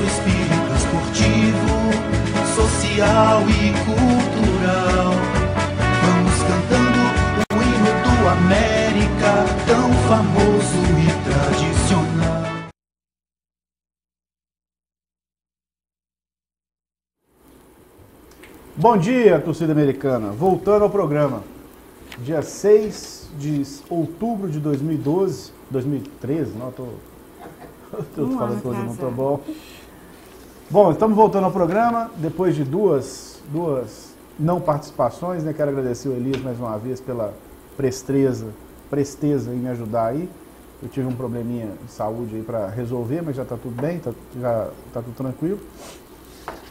nosso espírito esportivo, social e cultural. Vamos cantando o hino do América, tão famoso e tradicional. Bom dia, torcida americana. Voltando ao programa. Dia 6 de outubro de 2012, 2013, não, tô falando coisa não tô bom. Bom, estamos voltando ao programa, depois de duas não participações, né? Quero agradecer o Elias mais uma vez pela presteza em me ajudar aí. Eu tive um probleminha de saúde aí para resolver, mas já está tudo bem, já está tudo tranquilo.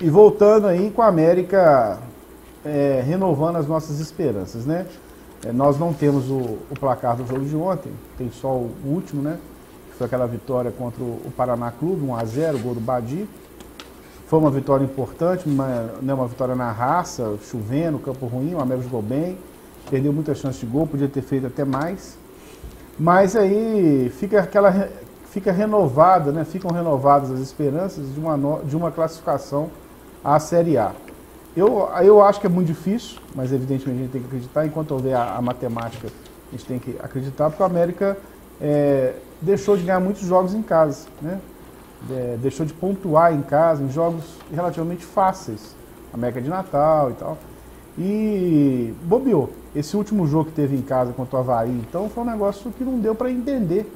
E voltando aí com a América renovando as nossas esperanças, né? Nós não temos o placar do jogo de ontem, tem só o último, né? Que foi aquela vitória contra o Paraná Clube, 1-0, gol do Badi. Foi uma vitória importante, uma vitória na raça, chovendo, campo ruim, o América jogou bem, perdeu muita chance de gol, podia ter feito até mais. Mas aí fica renovada, né? Ficam renovadas as esperanças de uma classificação à Série A. Eu acho que é muito difícil, mas evidentemente a gente tem que acreditar. Enquanto houver a matemática, a gente tem que acreditar, porque o América deixou de ganhar muitos jogos em casa, né? Deixou de pontuar em casa, em jogos relativamente fáceis, América de Natal e tal, e bobeou. Esse último jogo que teve em casa contra o Avaí, então, foi um negócio que não deu para entender,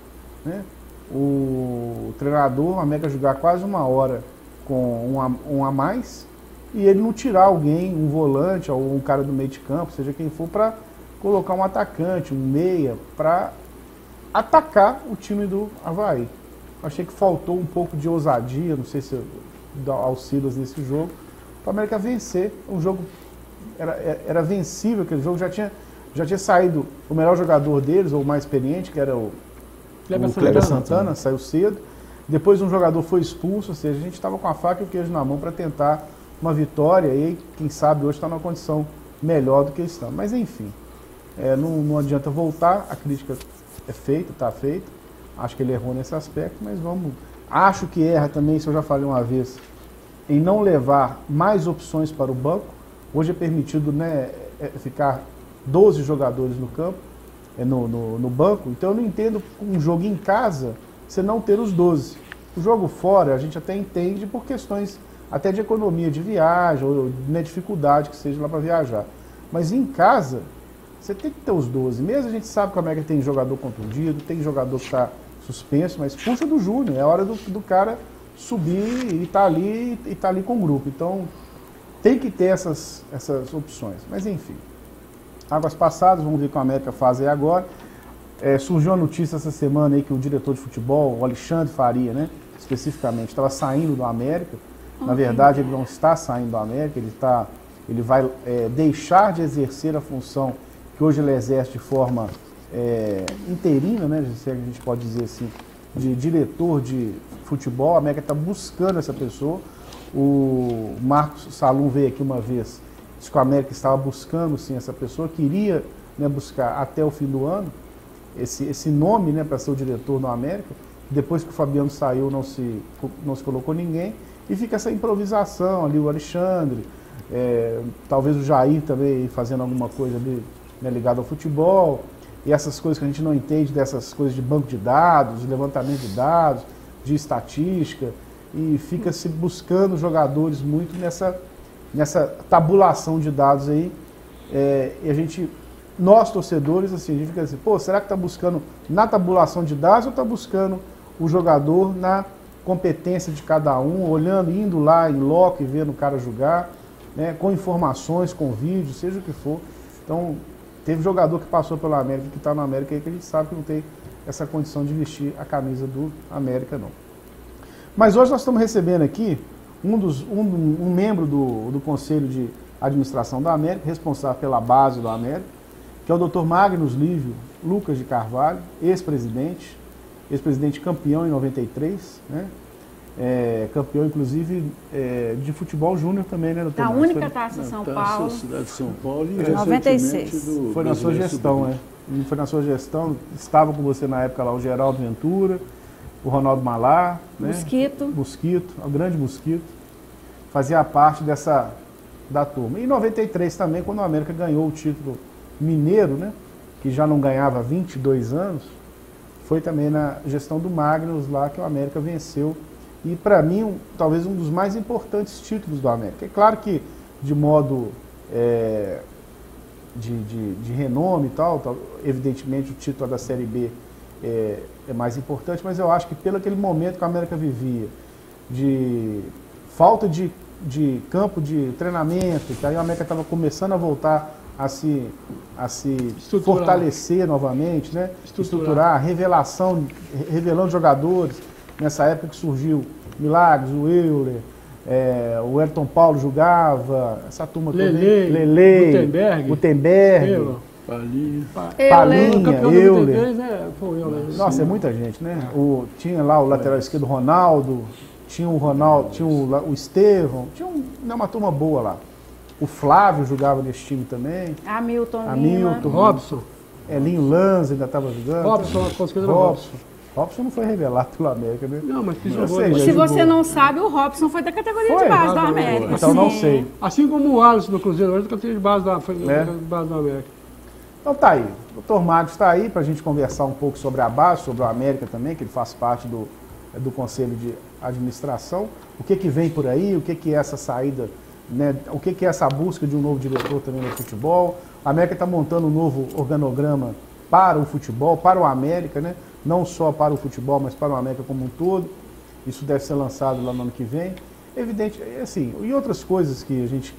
né? O treinador, a América jogar quase uma hora com um a mais, e ele não tirar alguém, um volante ou um cara do meio de campo, seja quem for, para colocar um atacante, um meia, para atacar o time do Avaí. Achei que faltou um pouco de ousadia, não sei se dá auxílios nesse jogo, para a América vencer. Um jogo era vencível, aquele jogo já tinha saído o melhor jogador deles, ou o mais experiente, que era o Kleber Santana, saiu cedo. Depois um jogador foi expulso, ou seja, a gente estava com a faca e o queijo na mão para tentar uma vitória, e quem sabe hoje está numa condição melhor do que estamos. Mas enfim, não adianta voltar, a crítica é feita, está feita. Acho que ele errou nesse aspecto, mas vamos... Acho que erra também, se eu já falei uma vez, em não levar mais opções para o banco. Hoje é permitido, né, ficar 12 jogadores no campo, no banco. Então eu não entendo um jogo em casa você não ter os 12. O jogo fora a gente até entende por questões até de economia de viagem, ou dificuldade que seja lá para viajar. Mas em casa, você tem que ter os 12. Mesmo a gente sabe que a América tem jogador contundido, tem jogador que está suspenso, mas puxa do Júnior, é hora do cara subir e tá ali com o grupo. Então, tem que ter essas opções. Mas enfim, águas passadas, vamos ver o que a América faz aí agora. Surgiu a notícia essa semana aí que o diretor de futebol, o Alexandre Faria, né, especificamente, estava saindo do América. Na verdade, ele não está saindo do América, ele vai deixar de exercer a função que hoje ele exerce de forma interina, né, se a gente pode dizer assim, de diretor de futebol. A América está buscando essa pessoa. O Marcos Salum veio aqui uma vez, disse que o América estava buscando sim essa pessoa, queria, né, buscar até o fim do ano esse nome, né, para ser o diretor no América. Depois que o Fabiano saiu, não se colocou ninguém, e fica essa improvisação ali, o Alexandre, talvez o Jair também fazendo alguma coisa ali, né, ligado ao futebol, e essas coisas que a gente não entende, dessas coisas de banco de dados, de levantamento de dados, de estatística, e fica se buscando jogadores muito nessa tabulação de dados aí, e nós torcedores, assim, a gente fica assim, pô, será que está buscando na tabulação de dados ou está buscando o jogador na competência de cada um, olhando, indo lá em loco e vendo o cara jogar, né, com informações, com vídeos, seja o que for. Então, teve jogador que passou pela América, que está na América aí, que a gente sabe que não tem essa condição de vestir a camisa do América, não. Mas hoje nós estamos recebendo aqui um membro do Conselho de Administração da América, responsável pela base do América, que é o Dr. Magnus Lívio Lucas de Carvalho, ex-presidente campeão em 93, né? Campeão, inclusive, de futebol júnior também, né, doutor? A única taça São Paulo. Cidade de São Paulo e 96. Foi na sua gestão, Foi na sua gestão, estava com você na época lá o Geraldo Ventura, o Ronaldo Malá, né? Mosquito, o grande Mosquito, fazia parte da turma. E em 93 também, quando o América ganhou o título mineiro, né? Que já não ganhava há 22 anos, foi também na gestão do Magnus lá que o América venceu. E para mim, talvez um dos mais importantes títulos do América. É claro que de modo de renome e tal, evidentemente o título da Série B é mais importante, mas eu acho que pelo aquele momento que o América vivia, de falta de campo de treinamento, que aí o América estava começando a voltar a se fortalecer novamente, né? Estruturar, revelando jogadores. Nessa época que surgiu Milagres, o Euler, o Ayrton Paulo jogava, essa turma toda, Lele, Gutenberg, Palinha, Euler. Nossa, é muita gente, né? Tinha lá o lateral esquerdo, Ronaldo, tinha o Estevão, tinha uma turma boa lá. O Flávio jogava nesse time também. Hamilton, Robson. Elinho Lanza ainda estava jogando. Robson não foi revelado pelo América, né? Não, mas se você não sabe, o Robson foi da categoria de base do América. Então não sei. Assim como o Alisson do Cruzeiro, hoje da categoria de base do América. Então tá aí. O Dr. Magno está aí para a gente conversar um pouco sobre a base, sobre o América também, que ele faz parte do Conselho de Administração. O que vem por aí, o que é essa saída, né? O que é essa busca de um novo diretor também no futebol. A América está montando um novo organograma para o futebol, para o América, né? Não só para o futebol, mas para o América como um todo. Isso deve ser lançado lá no ano que vem. Evidente, assim, e outras coisas que a gente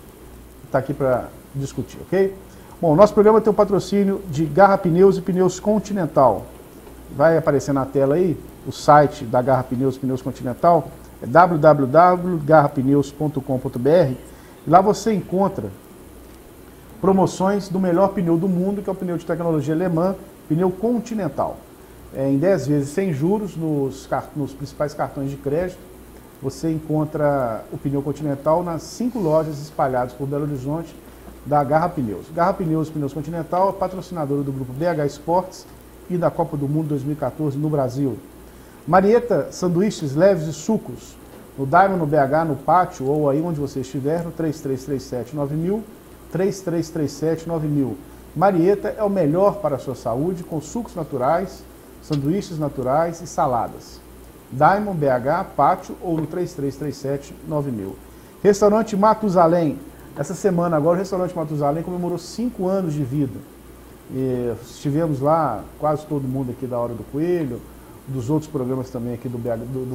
está aqui para discutir, ok? Bom, nosso programa tem o patrocínio de Garra Pneus e Pneus Continental. Vai aparecer na tela aí o site da Garra Pneus Continental, é www.garrapneus.com.br. Lá você encontra promoções do melhor pneu do mundo, que é o pneu de tecnologia alemã, pneu Continental. Em 10 vezes sem juros nos principais cartões de crédito. Você encontra o pneu Continental nas 5 lojas espalhadas por Belo Horizonte da Garra Pneus. Garra Pneus Continental é patrocinadora do grupo BH Esportes e da Copa do Mundo 2014 no Brasil. Marieta Sanduíches Leves e Sucos, no Diamond, no BH, no Pátio ou aí onde você estiver, no 3337-9000, 3337-9000. Marieta é o melhor para a sua saúde, com sucos naturais, sanduíches naturais e saladas. Diamond, BH, Pátio ou no 3337-9000. Restaurante Matusalém. Essa semana agora o Restaurante Matusalém comemorou 5 anos de vida. Estivemos lá, quase todo mundo aqui da Hora do Coelho, dos outros programas também aqui do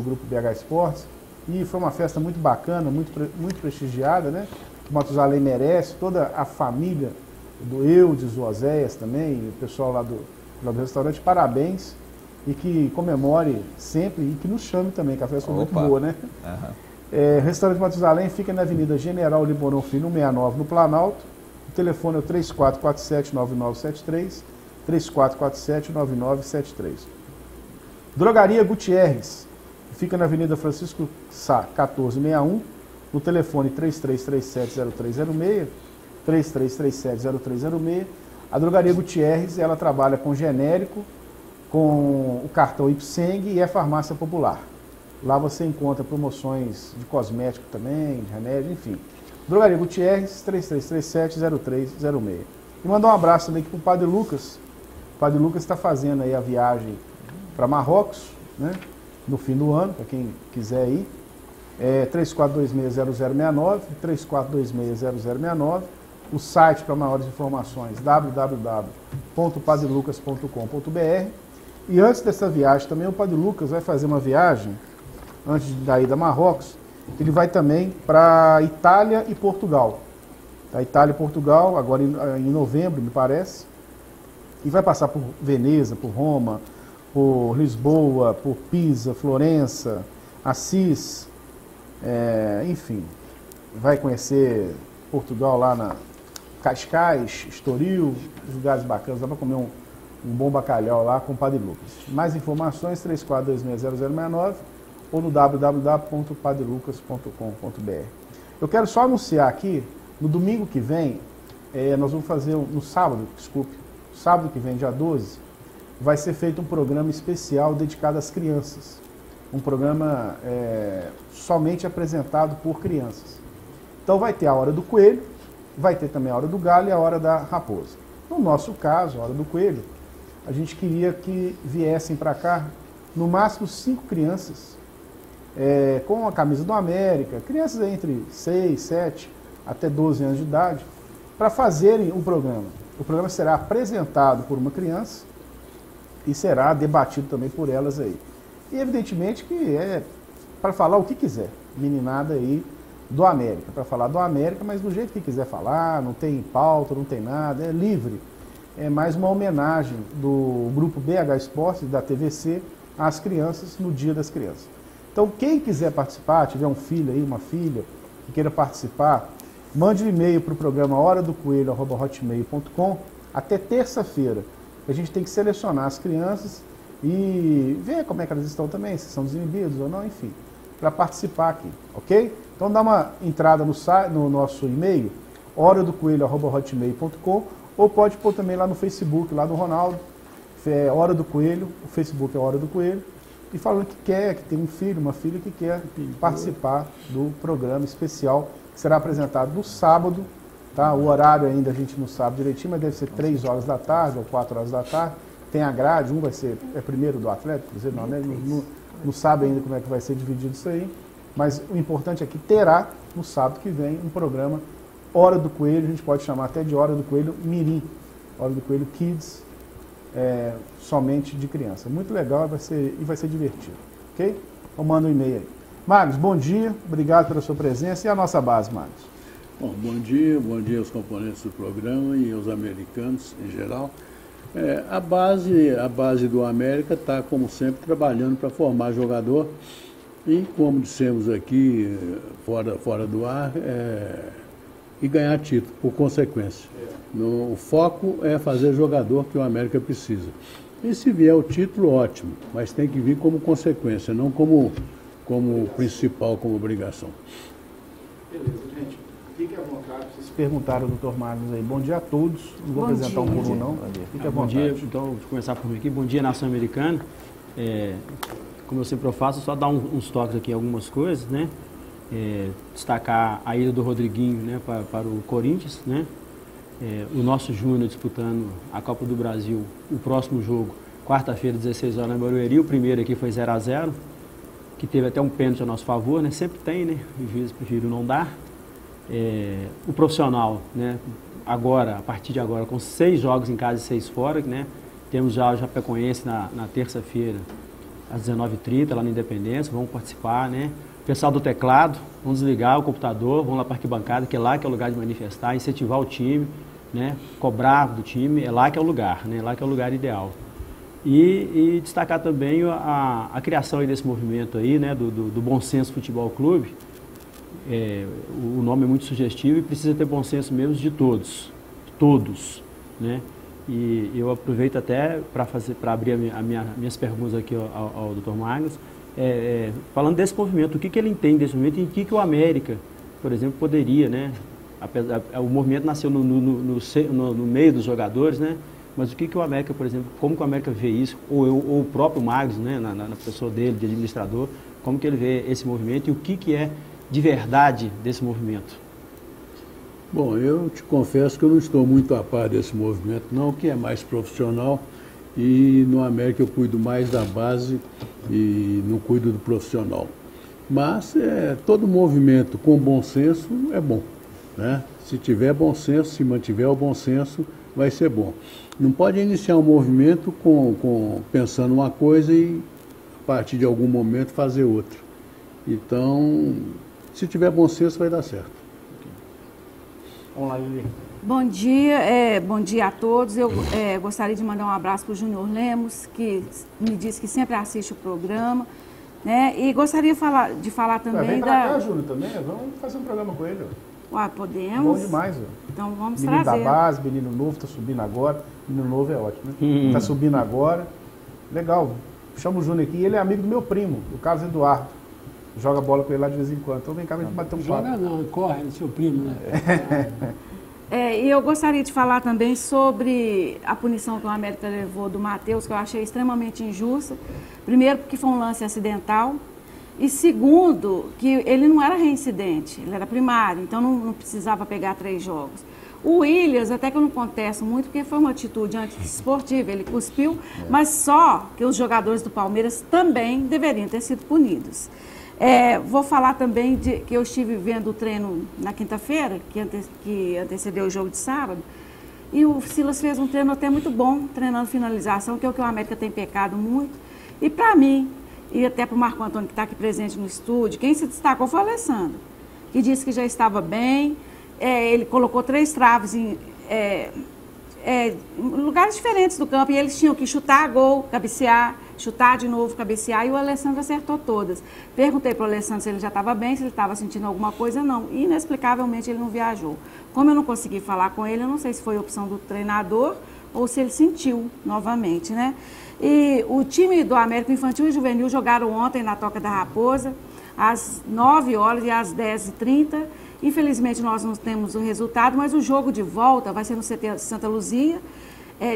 grupo BH Esportes. E foi uma festa muito bacana, muito prestigiada, né? O Matusalém merece, toda a família do Eudes, o Oséias também, o pessoal lá do restaurante, parabéns. E que comemore sempre e que nos chame também, que a festa foi muito boa, né? Uhum. Restaurante Matusalém fica na Avenida General Liborão Filho, 169, no Planalto. O telefone é o 3447-9973, 3447-9973. Drogaria Gutierrez, fica na Avenida Francisco Sá, 1461, no telefone 3337-0306, 3337-0306. A Drogaria Gutierrez, ela trabalha com genérico, com o cartão Ipseng e a farmácia popular. Lá você encontra promoções de cosmético também, de remédio, enfim. Drogaria Gutierrez, 3337-0306. E mandar um abraço também aqui para o Padre Lucas. O Padre Lucas está fazendo aí a viagem para Marrocos, né, no fim do ano, para quem quiser ir. 3426-0069, 3426-0069. O site para maiores informações, www.padrelucas.com.br. E antes dessa viagem também, o Padre Lucas vai fazer uma viagem, antes da ida a Marrocos, ele vai também para Itália e Portugal. A Itália e Portugal, agora em novembro, me parece, e vai passar por Veneza, por Roma, por Lisboa, por Pisa, Florença, Assis, enfim, vai conhecer Portugal lá na Cascais, Estoril, lugares bacanas, dá para comer um bom bacalhau lá com o Padre Lucas. Mais informações, 3426-0069 ou no www.padrelucas.com.br. Eu quero só anunciar aqui, no domingo que vem, nós vamos fazer, sábado que vem, dia 12, vai ser feito um programa especial dedicado às crianças. um programa somente apresentado por crianças. Então vai ter a Hora do Coelho, vai ter também a Hora do Galho e a Hora da Raposa. No nosso caso, a Hora do Coelho, a gente queria que viessem para cá, no máximo 5 crianças, com a camisa do América, crianças entre 6, 7 até 12 anos de idade, para fazerem o programa. O programa será apresentado por uma criança e será debatido também por elas aí. E evidentemente que é para falar o que quiser, meninada aí do América, para falar do América, mas do jeito que quiser falar, não tem pauta, não tem nada, é livre. É mais uma homenagem do grupo BH Esportes, da TVC, às crianças no Dia das Crianças. Então, quem quiser participar, tiver um filho aí, uma filha, que queira participar, mande um e-mail para o programa horadocoelho@hotmail.com até terça-feira. A gente tem que selecionar as crianças e ver como é que elas estão também, se são desinibidos ou não, enfim, para participar aqui, ok? Então dá uma entrada no nosso e-mail, horadocoelho@hotmail.com, ou pode pôr também lá no Facebook, lá do Ronaldo, Hora do Coelho, o Facebook é Hora do Coelho, e falando que quer, que tem um filho, uma filha que quer participar do programa especial, que será apresentado no sábado, tá? O horário ainda a gente não sabe direitinho, mas deve ser 3 horas da tarde ou 4 horas da tarde. Tem a grade, um vai ser, primeiro do Atlético, não, né? Não sabe ainda como é que vai ser dividido isso aí, mas o importante é que terá no sábado que vem um programa Hora do Coelho, a gente pode chamar até de Hora do Coelho Mirim, Hora do Coelho Kids, somente de criança. Muito legal e vai ser divertido, ok? Então manda um e-mail aí. Marcos, bom dia, obrigado pela sua presença. E a nossa base, Marcos? Bom dia aos componentes do programa e aos americanos em geral. A base do América está, como sempre, trabalhando para formar jogador e, como dissemos aqui, fora do ar, e ganhar título, por consequência. O foco é fazer jogador que o América precisa. E se vier o título, ótimo, mas tem que vir como consequência, não como principal, como obrigação. Beleza, gente. Fique à vontade. Vocês perguntaram ao Dr. Magnus aí. Bom dia a todos. Não vou apresentar um por um, não. Fique à vontade. Bom dia. Então, vou começar por mim aqui. Bom dia, Nação Americana. Como eu sempre faço, só dar uns toques aqui em algumas coisas, né? Destacar a ida do Rodriguinho, né, para o Corinthians, né? O nosso Júnior disputando a Copa do Brasil, o próximo jogo, quarta-feira, 16 horas, na Barueri. O primeiro aqui foi 0-0, que teve até um pênalti a nosso favor, né? Sempre tem, né? Os juízes preferiram não dar. O profissional, né? Agora, a partir de agora, com 6 jogos em casa e 6 fora, né? Temos já o Chapecoense na terça-feira, às 19h30, lá na Independência, vamos participar, né? O pessoal do teclado, vamos desligar o computador, vamos lá para a arquibancada, que é lá que é o lugar de manifestar, incentivar o time, né? Cobrar do time, é lá que é o lugar, né? Lá que é o lugar ideal. E destacar também a criação aí desse movimento aí, né? Do Bom Senso Futebol Clube. O nome é muito sugestivo e precisa ter bom senso mesmo de todos, né? E eu aproveito até para abrir minhas perguntas aqui ao Dr. Magnus, falando desse movimento, o que ele entende desse movimento e em que o América, por exemplo, poderia, né? O movimento nasceu no meio dos jogadores, né? Mas o que o América, por exemplo, como que o América vê isso, ou o próprio Magnus, né? Na pessoa dele, de administrador, como que ele vê esse movimento e o que é de verdade desse movimento? Bom, eu te confesso que eu não estou muito a par desse movimento, não, que é mais profissional, e no América eu cuido mais da base e não cuido do profissional. Mas todo movimento com bom senso é bom, né? Se tiver bom senso, se mantiver o bom senso, vai ser bom. Não pode iniciar um movimento pensando uma coisa e, a partir de algum momento, fazer outra. Então, se tiver bom senso, vai dar certo. Vamos lá, Lili. Bom dia a todos. Eu gostaria de mandar um abraço para o Júnior Lemos, que me disse que sempre assiste o programa, né? E gostaria de falar também vem pra cá, Júnior, também. Vamos fazer um programa com ele. Ué, podemos? Bom demais. Então vamos menino trazer. Da base, menino novo, está subindo agora. Menino novo é ótimo, né? Está subindo agora. Legal. Chama o Júnior aqui. Ele é amigo do meu primo, o Carlos Eduardo. Joga bola com ele lá de vez em quando. Então vem cá, a gente bater um papo. Joga não, corre, é seu primo, né? E eu gostaria de falar também sobre a punição que o América levou do Matheus, que eu achei extremamente injusta. Primeiro, porque foi um lance acidental. E segundo, que ele não era reincidente, ele era primário, então não precisava pegar 3 jogos. O Williams, até que eu não contesto muito, porque foi uma atitude antiesportiva, ele cuspiu, mas só que os jogadores do Palmeiras também deveriam ter sido punidos. Vou falar também que eu estive vendo o treino na quinta-feira, que antecedeu o jogo de sábado, e o Silas fez um treino até muito bom, treinando finalização, que é o que o América tem pecado muito. E para mim, e até para o Marco Antônio, que está aqui presente no estúdio, quem se destacou foi o Alessandro, que disse que já estava bem. Ele colocou 3 traves em lugares diferentes do campo, e eles tinham que chutar gol, cabecear, chutar de novo, cabecear, e o Alessandro acertou todas. Perguntei para o Alessandro se ele já estava bem, se ele estava sentindo alguma coisa, não. E, inexplicavelmente, ele não viajou. Como eu não consegui falar com ele, eu não sei se foi opção do treinador ou se ele sentiu novamente, né? E o time do América Infantil e Juvenil jogaram ontem na Toca da Raposa, às 9 horas e às 10h30. Infelizmente, nós não temos o resultado, mas o jogo de volta vai ser no CT Santa Luzia,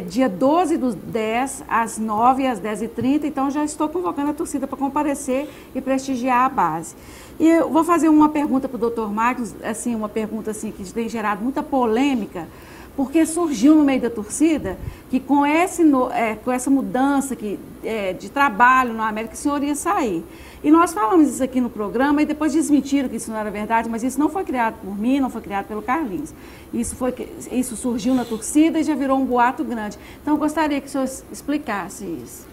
dia 12/10, às 9 e às 10h30. Então, já estou convocando a torcida para comparecer e prestigiar a base. E eu vou fazer uma pergunta para o Dr. Marcos, assim, uma pergunta assim, que tem gerado muita polêmica, porque surgiu no meio da torcida que com essa mudança de trabalho no América, o senhor ia sair. E nós falamos isso aqui no programa e depois desmentiram que isso não era verdade, mas isso não foi criado por mim, não foi criado pelo Carlinhos. Isso surgiu na torcida e já virou um boato grande. Então, eu gostaria que o senhor explicasse isso.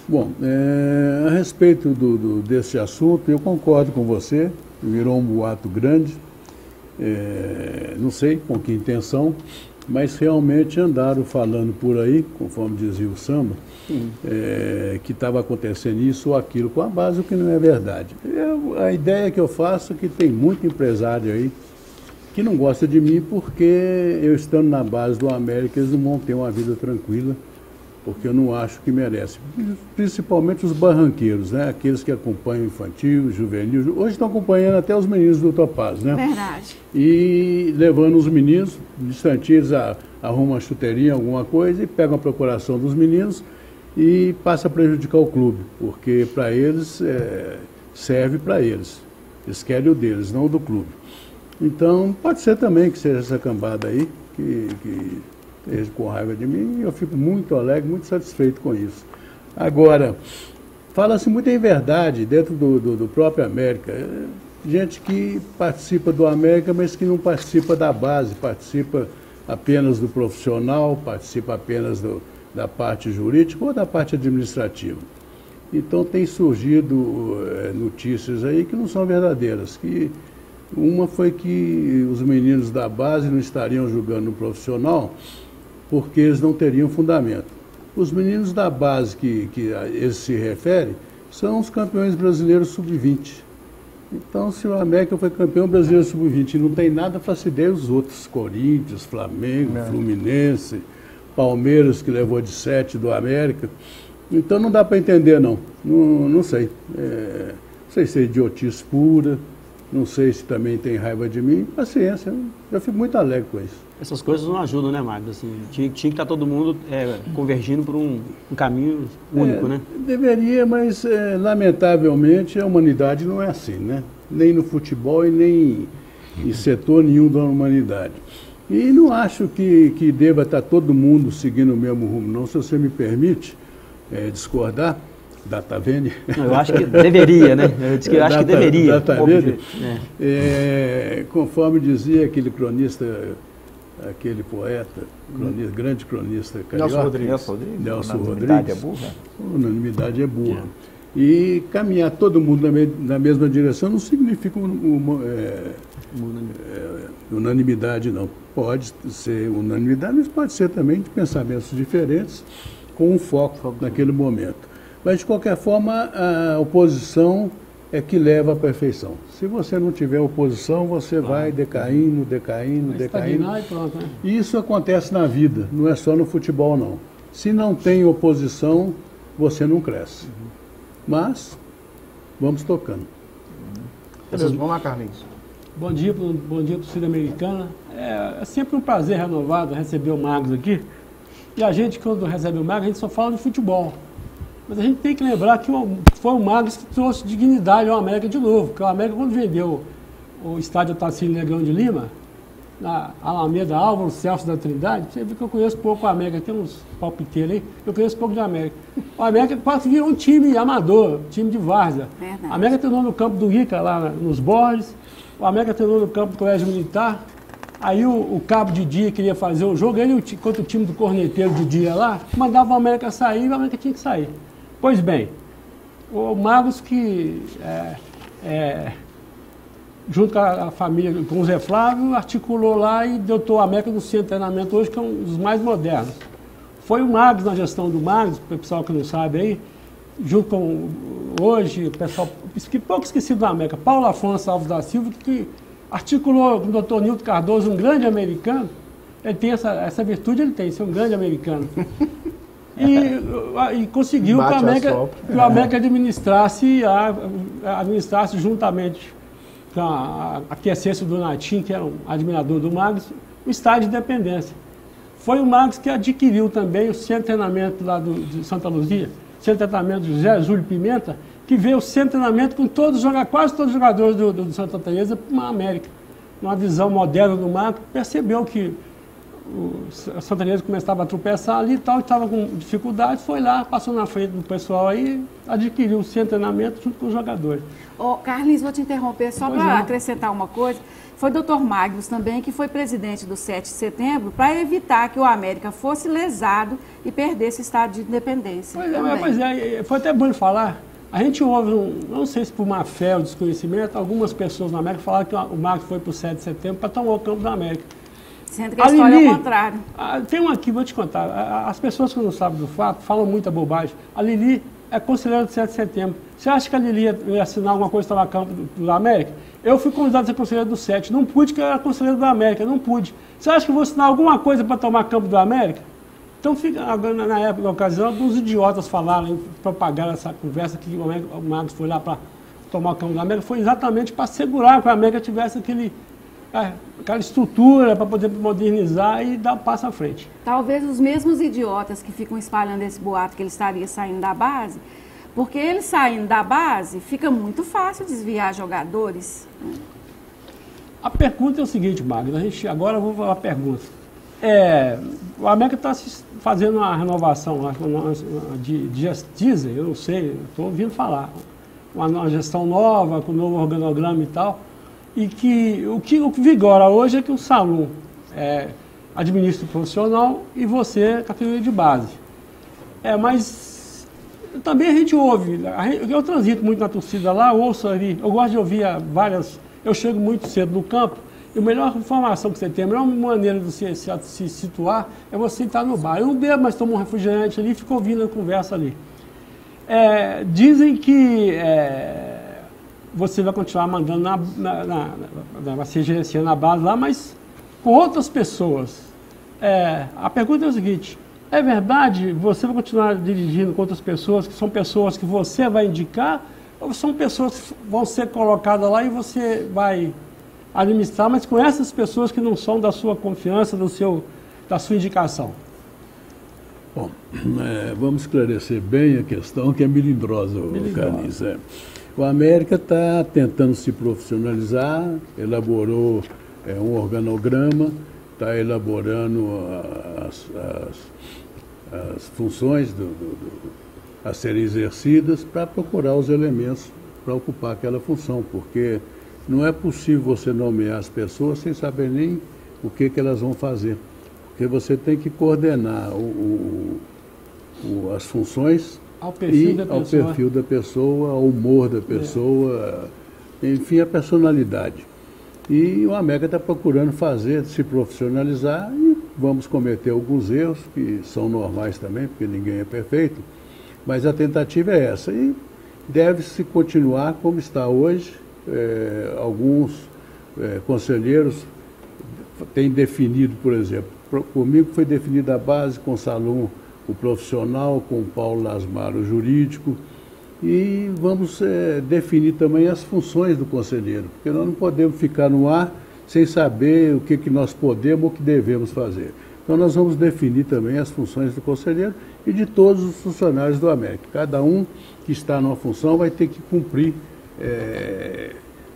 Bom, a respeito desse assunto, eu concordo com você, virou um boato grande, não sei com que intenção, mas realmente andaram falando por aí, conforme dizia o Samba, que estava acontecendo isso ou aquilo com a base, o que não é verdade. A ideia que eu faço é que tem muito empresário aí que não gosta de mim porque eu estando na base do América, eles não vão ter uma vida tranquila, porque eu não acho que merece. Principalmente os barranqueiros, né? Aqueles que acompanham infantil, juvenil. Hoje estão acompanhando até os meninos do Topaz, né? Verdade. E levando os meninos, distantes, arrumam uma chuteirinha, alguma coisa, e pegam a procuração dos meninos e passa a prejudicar o clube, porque para eles serve para eles. Eles querem o deles, não o do clube. Então, pode ser também que seja essa cambada aí, que esteja com raiva de mim, e eu fico muito alegre, muito satisfeito com isso. Agora, fala-se muito em verdade dentro do próprio América. Gente que participa do América, mas que não participa da base, participa apenas do profissional, participa apenas da parte jurídica ou da parte administrativa. Então tem surgido notícias aí que não são verdadeiras. Uma foi que os meninos da base não estariam jogando no profissional porque eles não teriam fundamento. Os meninos da base que eles se referem são os campeões brasileiros sub-20. Então, se o América foi campeão brasileiro sub-20 e não tem nada para se der os outros, Corinthians, Flamengo, Fluminense, Palmeiras, que levou de 7 do América. Então, não dá para entender, não. Não sei. Não sei se é idiotice pura, não sei se também tem raiva de mim. Paciência, eu fico muito alegre com isso. Essas coisas não ajudam, né, Magno? Assim, tinha que estar todo mundo convergindo por um caminho único, né? Deveria, mas lamentavelmente a humanidade não é assim, né? Nem no futebol e nem em setor nenhum da humanidade. E não acho que deva estar todo mundo seguindo o mesmo rumo, não. Se você me permite discordar, Datavene. Eu acho que deveria, né? Eu acho que deveria. Datavene, conforme dizia aquele cronista, aquele poeta, grande cronista carioca, Nelson Rodrigues. Unanimidade é burra? Unanimidade é burra. E caminhar todo mundo na mesma direção não significa unanimidade, não. Pode ser unanimidade, mas pode ser também de pensamentos diferentes, com um foco naquele momento. Mas, de qualquer forma, a oposição é que leva à perfeição. Se você não tiver oposição, você vai decaindo. E pronto, né? E isso acontece na vida, não é só no futebol, não. Se não tem oposição, você não cresce. Mas, vamos tocando. Beleza, vamos lá, Carlinhos. Bom dia para a torcida americana. É sempre um prazer renovado receber o Marcos aqui. E a gente, quando recebe o Marcos, a gente só fala de futebol. Mas a gente tem que lembrar que foi o Marcos que trouxe dignidade ao América de novo. Porque o América, quando vendeu o estádio Otacílio Negrão de Lima, na Alameda Álvaro Celso da Trindade, você vê que eu conheço pouco o América, tem uns palpiteiros aí, eu conheço pouco de América. O América quase virou um time amador, um time de várzea. A América treinou no campo do Ica, lá nos Borges, o América treinou no campo do Colégio Militar, aí o cabo de dia queria fazer o jogo, ele contra o time do corneteiro de dia lá, mandava o América sair e o América tinha que sair. Pois bem, o Marcos que junto com a família, com o Zé Flávio, articulou lá e dotou a América do centro de treinamento hoje, que é um dos mais modernos. Foi o Marcos, na gestão do Marcos, o pessoal que não sabe aí, junto com hoje, o pessoal, pouco esquecido da América, Paulo Afonso Alves da Silva, que articulou com o doutor Nilton Cardoso, um grande americano. Ele tem essa virtude, ele tem, ser um grande americano. E conseguiu que o América administrasse juntamente com a aquiescência do Natim, que era um admirador do Marcos, o estádio de Independência. Foi o Marcos que adquiriu também o centro de treinamento lá de Santa Luzia, centro de treinamento de José Júlio Pimenta, que veio o centro de treinamento com quase todos os jogadores do Santa Teresa para uma América. Numa visão moderna do Marcos, percebeu que o Santa Teresa começava a tropeçar ali e tal, estava com dificuldade, foi lá, passou na frente do pessoal aí, adquiriu o centro de treinamento junto com os jogadores. Carlinhos, vou te interromper só para acrescentar uma coisa. Foi o doutor Magnus também que foi presidente do 7 de setembro para evitar que o América fosse lesado e perdesse o estado de independência. Pois é, foi até bom de falar. A gente ouve, não sei se por má fé ou desconhecimento, algumas pessoas na América falaram que o Marcos foi para o 7 de setembro para tomar o campo da América. Sendo que a história é o contrário. Tem um aqui, vou te contar. As pessoas que não sabem do fato falam muita bobagem. A Lili é conselheira do 7 de setembro. Você acha que a Lili ia assinar alguma coisa para tomar campo da América? Eu fui convidado a ser conselheiro do 7. Não pude, porque eu era conselheiro da América. Não pude. Você acha que eu vou assinar alguma coisa para tomar campo da América? Então, na época, na ocasião, alguns idiotas falaram, propagaram essa conversa que o Marcos foi lá para tomar o campo da América. Foi exatamente para assegurar que a América tivesse aquela estrutura para poder modernizar e dar um passo à frente. Talvez os mesmos idiotas que ficam espalhando esse boato que ele estaria saindo da base, porque ele saindo da base, fica muito fácil desviar jogadores. A pergunta é o seguinte, Magno, agora eu vou falar a pergunta. O América está fazendo uma renovação de diesel, eu não sei, estou ouvindo falar. Uma gestão nova, com um novo organograma e tal. E que o que vigora hoje é que o Salum administra o profissional e você categoria de base. Mas também a gente ouve, eu transito muito na torcida lá, ouço ali, eu gosto de ouvir eu chego muito cedo no campo, e a melhor informação que você tem, a melhor maneira de você se situar é você estar no bar. Eu não bebo, mas tomo um refrigerante ali e fico ouvindo a conversa ali. Dizem que você vai continuar mandando vai ser gerenciando a base lá, mas com outras pessoas. A pergunta é o seguinte, é verdade, você vai continuar dirigindo com outras pessoas, que são pessoas que você vai indicar, ou são pessoas que vão ser colocadas lá e você vai administrar, mas com essas pessoas que não são da sua confiança, da sua indicação? Bom, vamos esclarecer bem a questão que é melindrosa, Carlinhos. O América está tentando se profissionalizar, elaborou um organograma, está elaborando as funções a serem exercidas para procurar os elementos para ocupar aquela função, porque não é possível você nomear as pessoas sem saber nem o que elas vão fazer, porque você tem que coordenar as funções ao perfil da pessoa, ao humor da pessoa, enfim, a personalidade. E o América está procurando se profissionalizar, e vamos cometer alguns erros, que são normais também, porque ninguém é perfeito, mas a tentativa é essa. E deve-se continuar como está hoje. Alguns conselheiros têm definido, por exemplo, comigo foi definida a base, com o Salum o profissional, com o Paulo Lasmar o jurídico, e vamos definir também as funções do conselheiro, porque nós não podemos ficar no ar sem saber o que nós podemos ou o que devemos fazer. Então nós vamos definir também as funções do conselheiro e de todos os funcionários do América. Cada um que está numa função vai ter que cumprir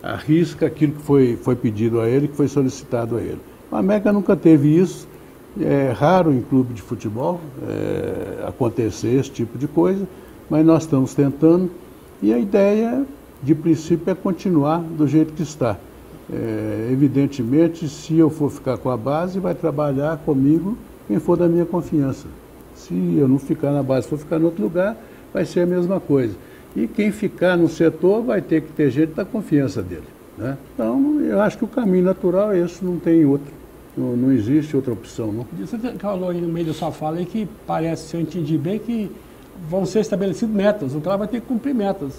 à risca aquilo que foi pedido a ele, que foi solicitado a ele. O América nunca teve isso, é raro em clube de futebol acontecer esse tipo de coisa, mas nós estamos tentando e a ideia, de princípio, é continuar do jeito que está. Evidentemente, se eu for ficar com a base, vai trabalhar comigo quem for da minha confiança. Se eu não ficar na base, for ficar em outro lugar, vai ser a mesma coisa. E quem ficar no setor vai ter que ter gente da confiança dele, né? Então, eu acho que o caminho natural é esse, não tem outro. Não existe outra opção, não. Você falou aí no meio da sua fala aí que parece, se eu entendi bem, que vão ser estabelecidas metas. O cara vai ter que cumprir metas.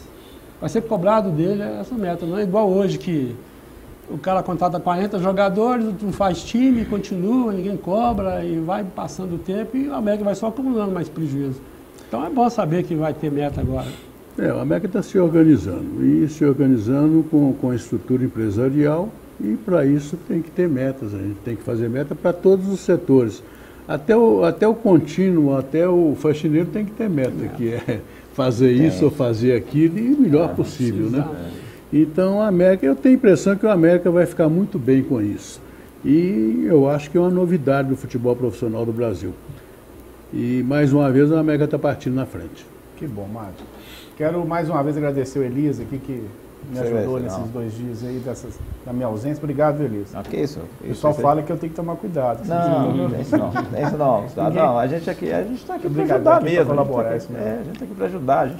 Vai ser cobrado dele essa meta. Não é igual hoje que o cara contrata 40 jogadores, não faz time, continua, ninguém cobra e vai passando o tempo e o América vai só acumulando mais prejuízo. Então é bom saber que vai ter meta agora. O América está se organizando e se organizando com a estrutura empresarial e para isso tem que ter metas, a gente tem que fazer meta para todos os setores. Até o contínuo, até o faxineiro tem que ter meta, que é fazer isso ou fazer aquilo e o melhor possível, né? Então, a América, eu tenho a impressão que o América vai ficar muito bem com isso. E eu acho que é uma novidade do futebol profissional do Brasil. E, mais uma vez, o América está partindo na frente. Que bom, Márcio. Quero mais uma vez agradecer o Elias aqui, que me ajudou nesses 2 dias aí da minha ausência. Obrigado, Elias. Não, que isso? O pessoal fala que eu tenho que tomar cuidado. Não, é isso não. É isso não. Não, a gente está aqui para ajudar mesmo. Colaborar, a gente está aqui para ajudar.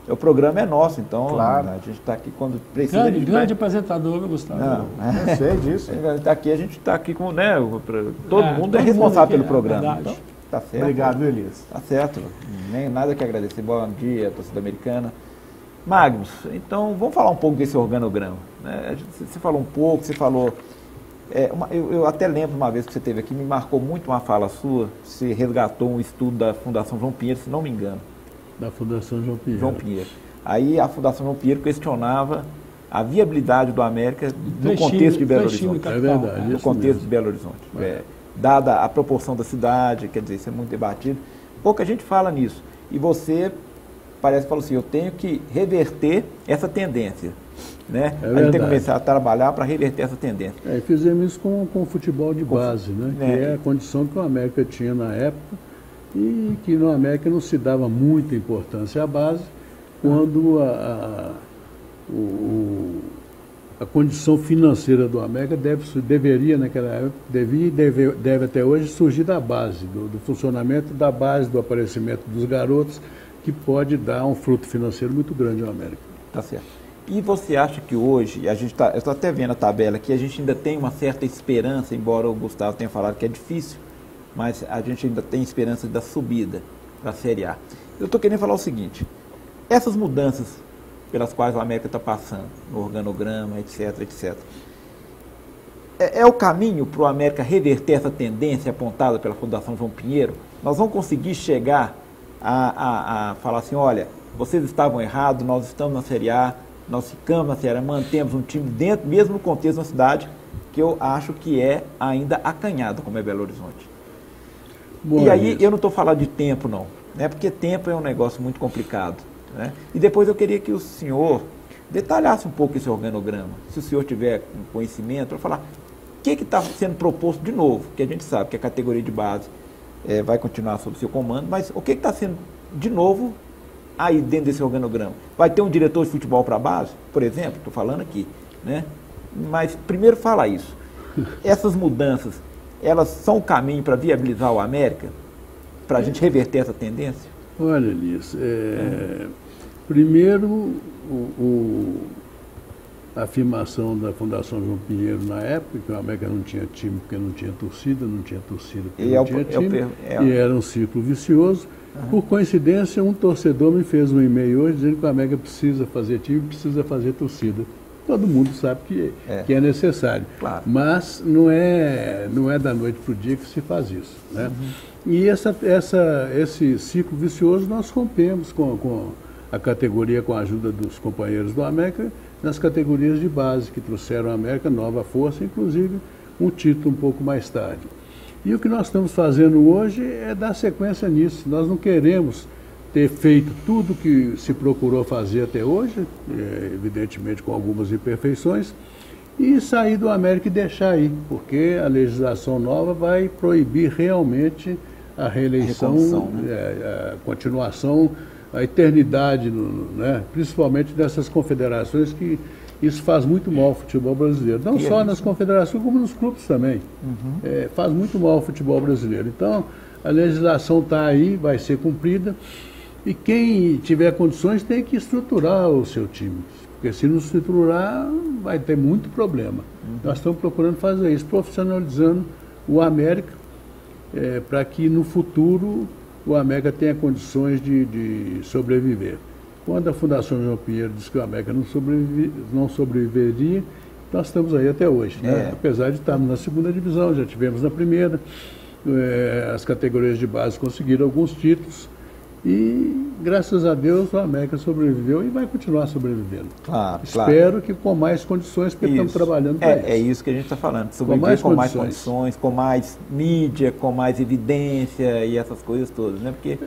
O programa é nosso, então claro. A gente está aqui quando precisa. Grande apresentador, Gustavo. Não, eu sei disso. A gente está aqui com, né? Todo mundo é responsável pelo programa. Então, tá certo. Obrigado, Elias. Tá certo. Nem nada que agradecer. Bom dia, torcida americana. Magnus, então vamos falar um pouco desse organograma. Né? Você falou um pouco, você falou. Eu até lembro uma vez que você esteve aqui, me marcou muito uma fala sua. Você resgatou um estudo da Fundação João Pinheiro, se não me engano. Da Fundação João Pinheiro. João Pinheiro. Aí a Fundação João Pinheiro questionava a viabilidade do América no contexto de Belo Horizonte. É verdade. No contexto de Belo Horizonte. Dada a proporção da cidade, quer dizer, isso é muito debatido. Pouca gente fala nisso. E você parece que falou assim, eu tenho que reverter essa tendência. Né? A gente tem que começar a trabalhar para reverter essa tendência. Fizemos isso com o futebol de base, né? Que é a condição que o América tinha na época. E que no América não se dava muita importância à base, quando a condição financeira do América deveria, naquela época, deve até hoje surgir da base, do funcionamento da base, do aparecimento dos garotos, que pode dar um fruto financeiro muito grande ao América. Tá certo. E você acha que hoje, eu estou até vendo a tabela aqui, a gente ainda tem uma certa esperança, embora o Gustavo tenha falado que é difícil, mas a gente ainda tem esperança da subida para a Série A. Eu estou querendo falar o seguinte, essas mudanças pelas quais o América está passando, no organograma, etc., etc., é o caminho para o América reverter essa tendência apontada pela Fundação João Pinheiro? Nós vamos conseguir chegar a falar assim, olha, vocês estavam errados, nós estamos na Série A, nós ficamos na Série A, mantemos um time dentro, mesmo no contexto da cidade, que eu acho que é ainda acanhado, como é Belo Horizonte. E aí, eu não estou falando de tempo, não, né? Porque tempo é um negócio muito complicado. Né? E depois eu queria que o senhor detalhasse um pouco esse organograma. Se o senhor tiver conhecimento, para falar o que está sendo proposto de novo, que a gente sabe que a categoria de base vai continuar sob seu comando, mas o que está sendo de novo aí dentro desse organograma? Vai ter um diretor de futebol para a base, por exemplo, estou falando aqui, né? Mas primeiro fala isso. Essas mudanças, elas são o caminho para viabilizar o América, para a gente reverter essa tendência? Olha, Elias, primeiro a afirmação da Fundação João Pinheiro na época, que o América não tinha time porque não tinha torcida porque não tinha time, e era um ciclo vicioso. Por coincidência, um torcedor me fez um e-mail hoje dizendo que o América precisa fazer time, precisa fazer torcida. Todo mundo sabe que é necessário, claro. Mas não é da noite para o dia que se faz isso, né? E esse ciclo vicioso nós rompemos com a categoria com a ajuda dos companheiros do América nas categorias de base, que trouxeram à América nova força, inclusive um título um pouco mais tarde. E o que nós estamos fazendo hoje é dar sequência nisso. Nós não queremos ter feito tudo que se procurou fazer até hoje, evidentemente com algumas imperfeições, e sair do América e deixar aí, porque a legislação nova vai proibir realmente a reeleição, a continuação, a eternidade, né? Principalmente dessas confederações, que isso faz muito mal ao futebol brasileiro. Não só nas confederações, como nos clubes também. Faz muito mal ao futebol brasileiro. Então, a legislação está aí, vai ser cumprida, e quem tiver condições tem que estruturar o seu time. Porque se não estruturar, vai ter muito problema. Nós estamos procurando fazer isso, profissionalizando o América, para que no futuro o América tenha condições de sobreviver. Quando a Fundação João Pinheiro disse que o América não sobreviveria, nós estamos aí até hoje, né? Apesar de estarmos na segunda divisão, já tivemos na primeira, as categorias de base conseguiram alguns títulos, e, graças a Deus, o América sobreviveu e vai continuar sobrevivendo. Claro, Espero que com mais condições, porque estamos trabalhando para isso. É isso que a gente está falando. Sobreviver com mais condições, com mais mídia, com mais evidência e essas coisas todas, né? Porque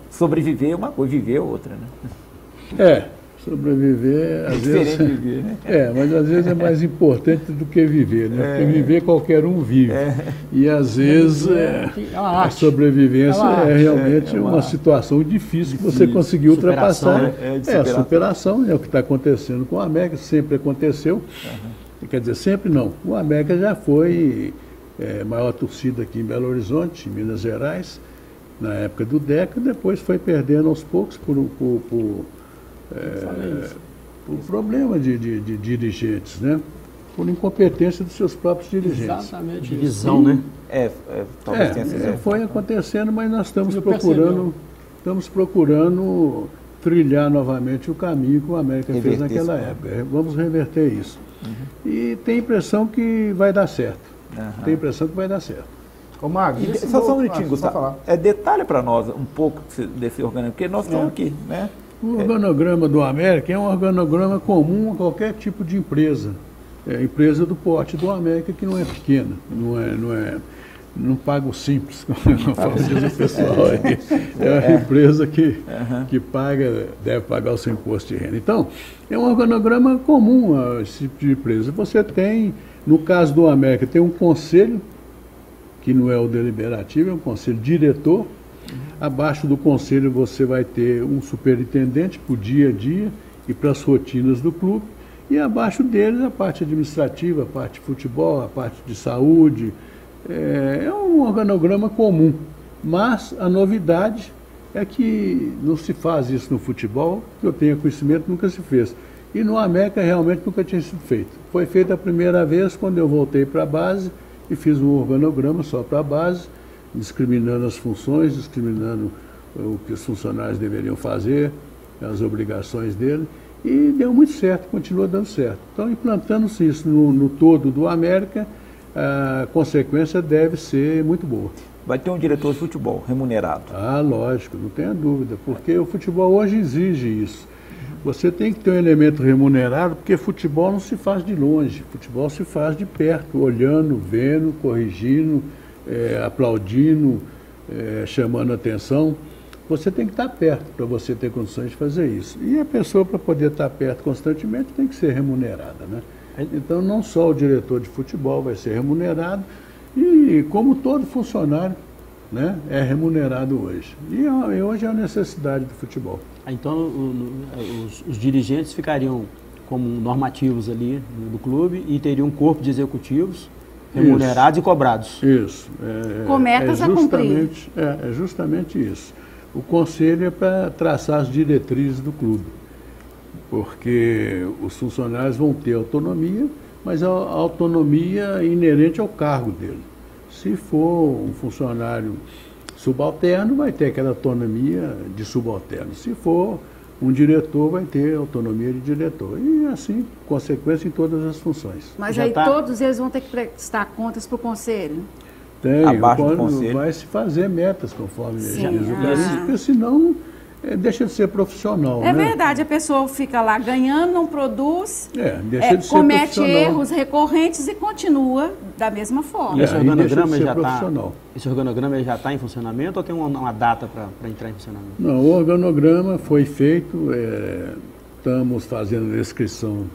sobreviver é uma coisa, viver é outra, né? Sobreviver, às vezes... diferente de viver, né? Mas às vezes é mais importante do que viver, né? Porque viver qualquer um vive. E às vezes a sobrevivência é realmente uma situação difícil que você conseguiu ultrapassar. Superação é o que está acontecendo com o América, sempre aconteceu. Quer dizer, sempre não. O América já foi maior torcida aqui em Belo Horizonte, em Minas Gerais, na época do Deca, depois foi perdendo aos poucos por problema de dirigentes, né? Por incompetência dos seus próprios dirigentes. Exatamente. Divisão, né? Talvez tenha sido. Foi acontecendo, mas nós estamos procurando trilhar novamente o caminho que o América fez naquela época. Vamos reverter isso. E tem a impressão que vai dar certo. Tem a impressão que vai dar certo. Ô, Magno, só um minutinho, Gustavo. Detalhe para nós um pouco desse organograma, porque nós estamos aqui, né? O organograma do América é um organograma comum a qualquer tipo de empresa. Empresa do porte do América, que não é pequena, não paga o simples, como fala o pessoal aí. É uma empresa que deve pagar o seu imposto de renda. Então, é um organograma comum a esse tipo de empresa. Você tem, no caso do América, tem um conselho, que não é o deliberativo, é um conselho diretor. Abaixo do conselho você vai ter um superintendente para o dia a dia e para as rotinas do clube. E abaixo deles a parte administrativa, a parte de futebol, a parte de saúde. É um organograma comum. Mas a novidade é que não se faz isso no futebol, que eu tenha conhecimento, nunca se fez. E no América realmente nunca tinha sido feito. Foi feito a primeira vez quando eu voltei para a base e fiz um organograma só para a base, discriminando as funções, discriminando o que os funcionários deveriam fazer, as obrigações dele, e deu muito certo, continua dando certo. Então, implantando-se isso no todo do América, a consequência deve ser muito boa. Vai ter um diretor de futebol remunerado? Lógico, não tenha dúvida, porque o futebol hoje exige isso. Você tem que ter um elemento remunerado, porque futebol não se faz de longe, futebol se faz de perto, olhando, vendo, corrigindo, aplaudindo, chamando atenção. Você tem que estar perto para você ter condições de fazer isso. E a pessoa, para poder estar perto constantemente, tem que ser remunerada, né? Então, não só o diretor de futebol vai ser remunerado, e como todo funcionário, né, é remunerado hoje. E hoje é a necessidade do futebol. Então, os dirigentes ficariam como normativos ali do clube e teriam um corpo de executivos remunerados e cobrados. Isso. Com metas a cumprir. É justamente isso. O conselho é para traçar as diretrizes do clube, porque os funcionários vão ter autonomia, mas a autonomia inerente ao cargo dele. Se for um funcionário subalterno, vai ter aquela autonomia de subalterno. Se for um diretor, vai ter autonomia de diretor. E assim, consequência em todas as funções. Mas aí todos eles vão ter que prestar contas para o conselho? Tem, quando vai se fazer metas, conforme diz o Carlinhos, porque senão deixa de ser profissional. É né? verdade, a pessoa fica lá ganhando, não produz, Deixa de ser comete profissional. erros recorrentes e continua da mesma forma. E esse aí deixa de organograma ser já está profissional. em funcionamento ou tem uma data para entrar em funcionamento? Não, o organograma foi feito, estamos fazendo a descrição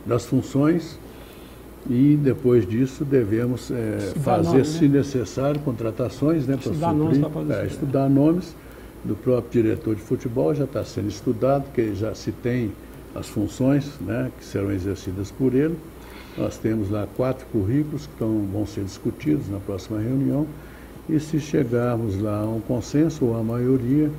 das funções e depois disso devemos fazer, nome, né? se necessário, contratações, né, para Estudar nomes para poder estudar nomes do próprio diretor de futebol, já está sendo estudado, porque já se tem as funções, né, que serão exercidas por ele. Nós temos lá 4 currículos que vão ser discutidos na próxima reunião e se chegarmos lá a um consenso ou a maioria,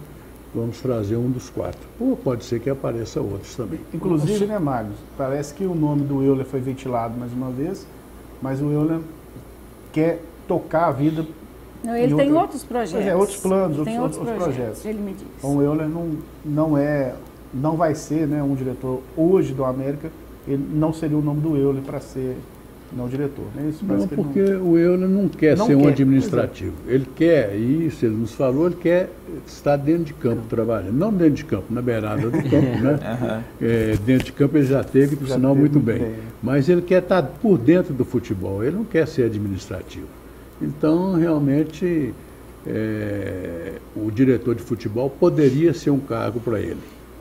vamos trazer um dos 4. Ou pode ser que apareça outros também. Inclusive, né, Magnus, parece que o nome do Euler foi ventilado mais uma vez, mas o Euler quer tocar a vida. Não, ele tem outros projetos. Pois é, outros planos, Tem outros projetos. ele me disse. Então o Euler não vai ser, né, um diretor hoje do América, ele não seria o nome do Euler para ser não diretor. Né? Isso Não, parece que porque o Euler não quer Não ser um quer, administrativo. Ele quer, isso ele nos falou, ele quer estar dentro de campo trabalhando. Não dentro de campo, na beirada do campo, né? Dentro de campo ele já teve, por sinal, muito bem. Mas ele quer estar por dentro do futebol, ele não quer ser administrativo. Então, realmente, o diretor de futebol poderia ser um cargo para ele.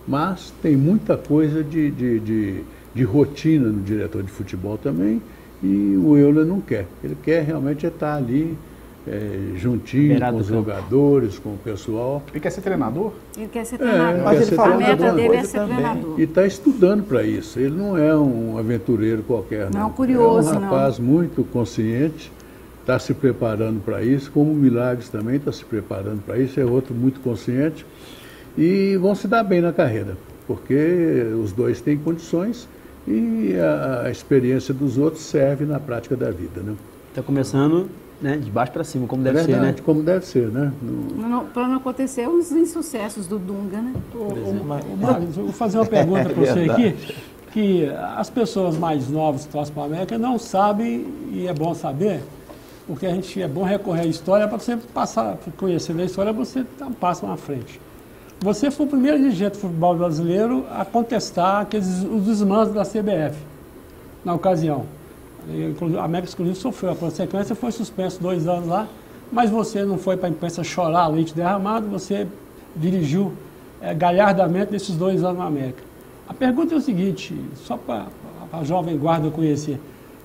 Mas tem muita coisa de rotina no diretor de futebol também, e o Euler não quer. Ele quer realmente estar ali, juntinho Beirado com os do campo. jogadores, com o pessoal. Ele quer ser treinador? Ele quer ser treinador. Mas ele falou a meta outra dele é coisa ser também. treinador. E está estudando para isso. Ele não é um aventureiro qualquer, não. Não, curioso, é um não. rapaz muito consciente, está se preparando para isso, como o Milagres também está se preparando para isso, é outro muito consciente. E vão se dar bem na carreira, porque os dois têm condições e a experiência dos outros serve na prática da vida, né? Está começando, né, de baixo para cima, como deve ser, Verdade, né? como deve ser, né? Para não acontecer os insucessos do Dunga, né? Marcos, eu vou fazer uma pergunta para você aqui, que as pessoas mais novas que torcem para a América não sabem, e é bom saber, porque é bom recorrer à história para você passar, conhecendo a história, você dá um passo na frente. Você foi o primeiro dirigente do futebol brasileiro a contestar os desmandos da CBF, na ocasião. A América, inclusive, sofreu a consequência, foi suspenso 2 anos lá, mas você não foi para a imprensa chorar leite derramado, você dirigiu galhardamente nesses 2 anos na América. A pergunta é o seguinte, só para a jovem guarda conhecer,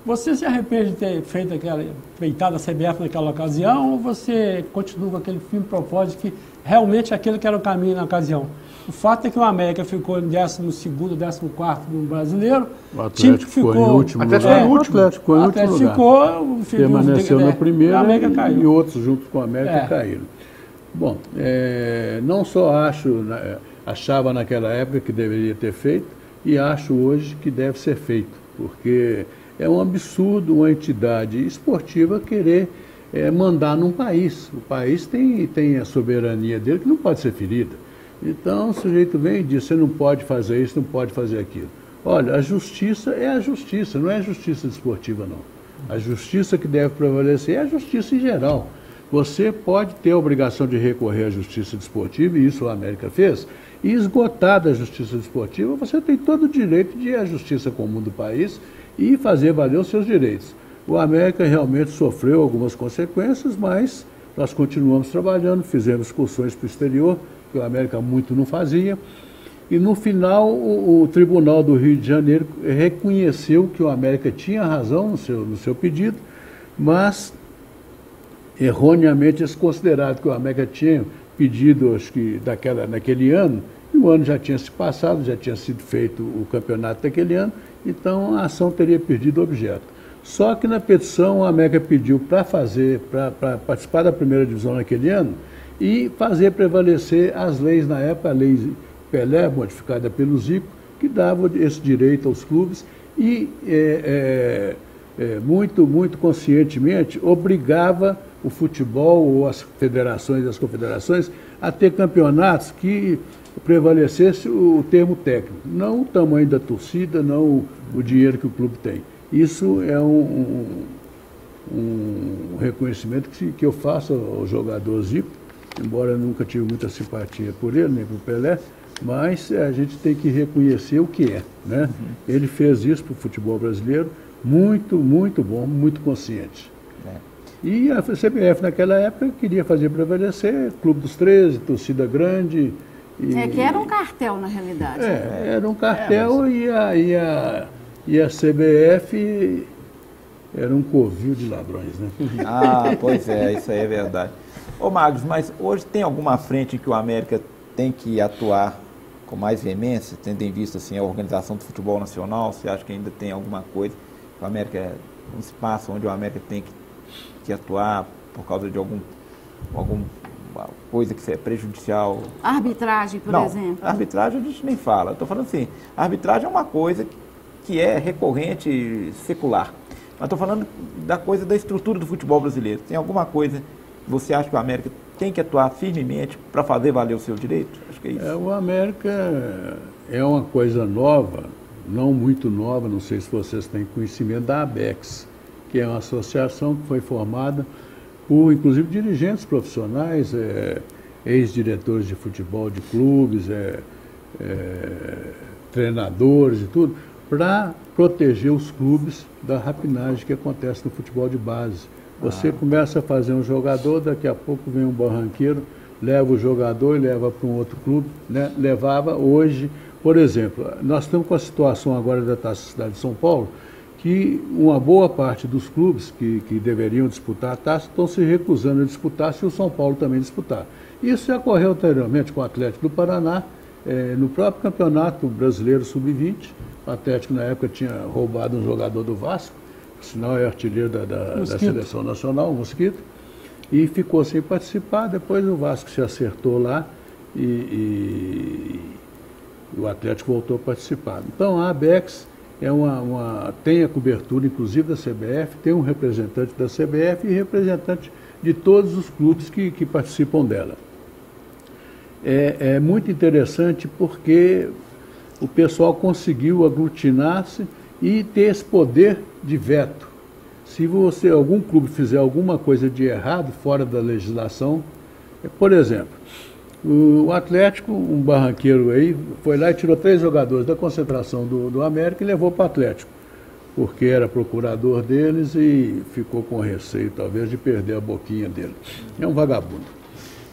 você se arrepende de ter feito aquela peitada da CBF naquela ocasião ou você continua com aquele firme propósito que realmente aquele que era o caminho na ocasião? O fato é que o América ficou em 12º, 14º no brasileiro. O Atlético ficou em último lugar. O Atlético ficou em último lugar. Permaneceu na primeira a América caiu. e outros junto com a América caíram. Bom, não só achava naquela época que deveria ter feito e acho hoje que deve ser feito, porque é um absurdo uma entidade esportiva querer mandar num país. O país tem a soberania dele que não pode ser ferida. Então o sujeito vem e diz, você não pode fazer isso, não pode fazer aquilo. Olha, a justiça é a justiça, não é a justiça desportiva, não. A justiça que deve prevalecer é a justiça em geral. Você pode ter a obrigação de recorrer à justiça desportiva, e isso a América fez, e esgotada a justiça desportiva, você tem todo o direito de ir à justiça comum do país e fazer valer os seus direitos. O América realmente sofreu algumas consequências, mas nós continuamos trabalhando, fizemos excursões para o exterior, que o América muito não fazia, e no final o Tribunal do Rio de Janeiro reconheceu que o América tinha razão no seu pedido, mas erroneamente eles consideraram que o América tinha pedido, acho que naquele ano, e o ano já tinha se passado, já tinha sido feito o campeonato daquele ano, então a ação teria perdido objeto. Só que na petição a América pediu para participar da primeira divisão naquele ano e fazer prevalecer as leis na época, a lei Pelé, modificada pelo Zico, que dava esse direito aos clubes e muito conscientemente obrigava o futebol ou as federações e as confederações a ter campeonatos que prevalecesse o termo técnico, não o tamanho da torcida, não o dinheiro que o clube tem. Isso é um reconhecimento que eu faço ao jogador Zico, embora eu nunca tive muita simpatia por ele, nem por Pelé, mas a gente tem que reconhecer o que é, né? Ele fez isso para o futebol brasileiro, muito, muito bom, muito consciente. E a CBF naquela época queria fazer prevalecer Clube dos 13, torcida grande. Que era um cartel, na realidade. Era um cartel e a CBF era um covil de ladrões, né? Ah, pois é, isso aí é verdade. Ô Magos, mas hoje tem alguma frente em que o América tem que atuar com mais veemência, tendo em vista assim, a organização do futebol nacional? Você acha que ainda tem alguma coisa, o América, um espaço onde o América tem que atuar por causa de alguma coisa que é prejudicial? Arbitragem, por exemplo. Arbitragem a gente nem fala. Estou falando assim, a arbitragem é uma coisa que é recorrente, secular. Mas estou falando da coisa da estrutura do futebol brasileiro. Tem alguma coisa que você acha que o América tem que atuar firmemente para fazer valer o seu direito? Acho que é isso. O América é uma coisa nova, não muito nova, não sei se vocês têm conhecimento, da ABEX, que é uma associação que foi formada por, inclusive, dirigentes profissionais, ex-diretores de futebol de clubes, treinadores e tudo, para proteger os clubes da rapinagem que acontece no futebol de base. Você começa a fazer um jogador, daqui a pouco vem um barranqueiro, leva o jogador e leva para um outro clube, né? Levava hoje, por exemplo, nós estamos com a situação agora da Taça Cidade de São Paulo, que uma boa parte dos clubes que deveriam disputar a taça estão se recusando a disputar se o São Paulo também disputar. Isso já ocorreu anteriormente com o Atlético do Paraná, no próprio Campeonato Brasileiro Sub-20. O Atlético na época tinha roubado um jogador do Vasco, por sinal é artilheiro da Seleção Nacional, o Mosquito, e ficou sem participar. Depois o Vasco se acertou lá e o Atlético voltou a participar. Então a ABEX tem a cobertura, inclusive, da CBF, tem um representante da CBF e representante de todos os clubes que participam dela. É muito interessante porque o pessoal conseguiu aglutinar-se e ter esse poder de veto. Se algum clube fizer alguma coisa de errado, fora da legislação, por exemplo, o Atlético, um barranqueiro aí, foi lá e tirou 3 jogadores da concentração do América e levou para o Atlético, porque era procurador deles e ficou com receio, talvez, de perder a boquinha dele. É um vagabundo.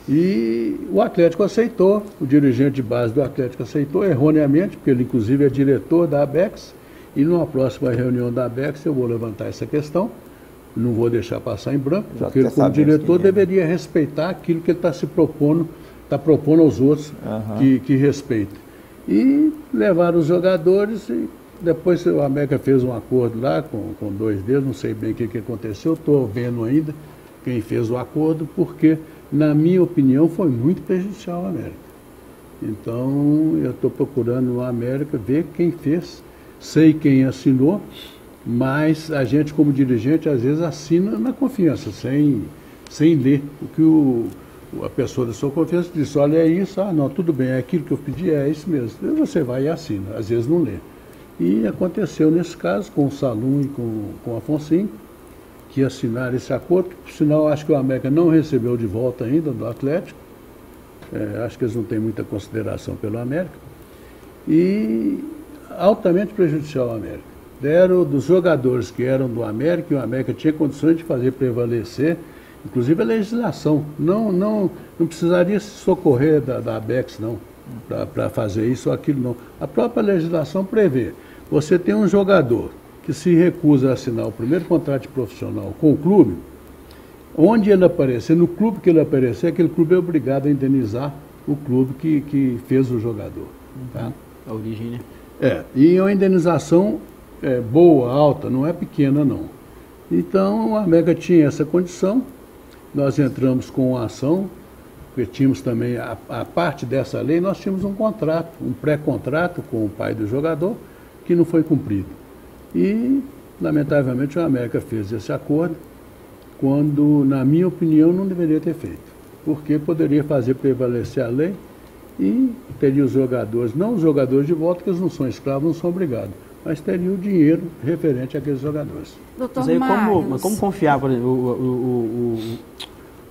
E o Atlético aceitou, o dirigente de base do Atlético aceitou erroneamente, porque ele, inclusive, é diretor da ABEX, e numa próxima reunião da ABEX eu vou levantar essa questão, não vou deixar passar em branco, porque ele, como diretor, deveria respeitar aquilo que ele está propondo aos outros que respeitem. E levaram os jogadores e depois o América fez um acordo lá com 2 deles, não sei bem o que aconteceu, estou vendo ainda quem fez o acordo, porque, na minha opinião, foi muito prejudicial ao América. Então, eu estou procurando no América ver quem fez, sei quem assinou, mas a gente, como dirigente, às vezes assina na confiança, sem ler o que a pessoa da sua confiança disse. Olha, é isso, não, tudo bem, é aquilo que eu pedi, é isso mesmo. E você vai e assina, às vezes não lê. E aconteceu nesse caso com o Salum e com o Afonsinho, que assinaram esse acordo, que, por sinal, acho que o América não recebeu de volta ainda do Atlético. Acho que eles não têm muita consideração pelo América. E altamente prejudicial ao América. Deram dos jogadores que eram do América, e o América tinha condições de fazer prevalecer, inclusive a legislação. Não precisaria se socorrer da ABEX, não, para fazer isso ou aquilo, não. A própria legislação prevê. Você tem um jogador que se recusa a assinar o primeiro contrato profissional com o clube, onde ele aparecer, no clube que ele aparecer, aquele clube é obrigado a indenizar o clube que fez o jogador. Tá? A origem, né? E uma indenização boa, alta, não é pequena, não. Então, o América tinha essa condição, nós entramos com a ação, porque tínhamos também, a parte dessa lei, nós tínhamos um contrato, um pré-contrato com o pai do jogador, que não foi cumprido. E, lamentavelmente, o América fez esse acordo, quando, na minha opinião, não deveria ter feito, porque poderia fazer prevalecer a lei e teria os jogadores, não os jogadores de volta, porque eles não são escravos, não são obrigados, mas teria o dinheiro referente àqueles jogadores. Doutor mas como confiar, por exemplo,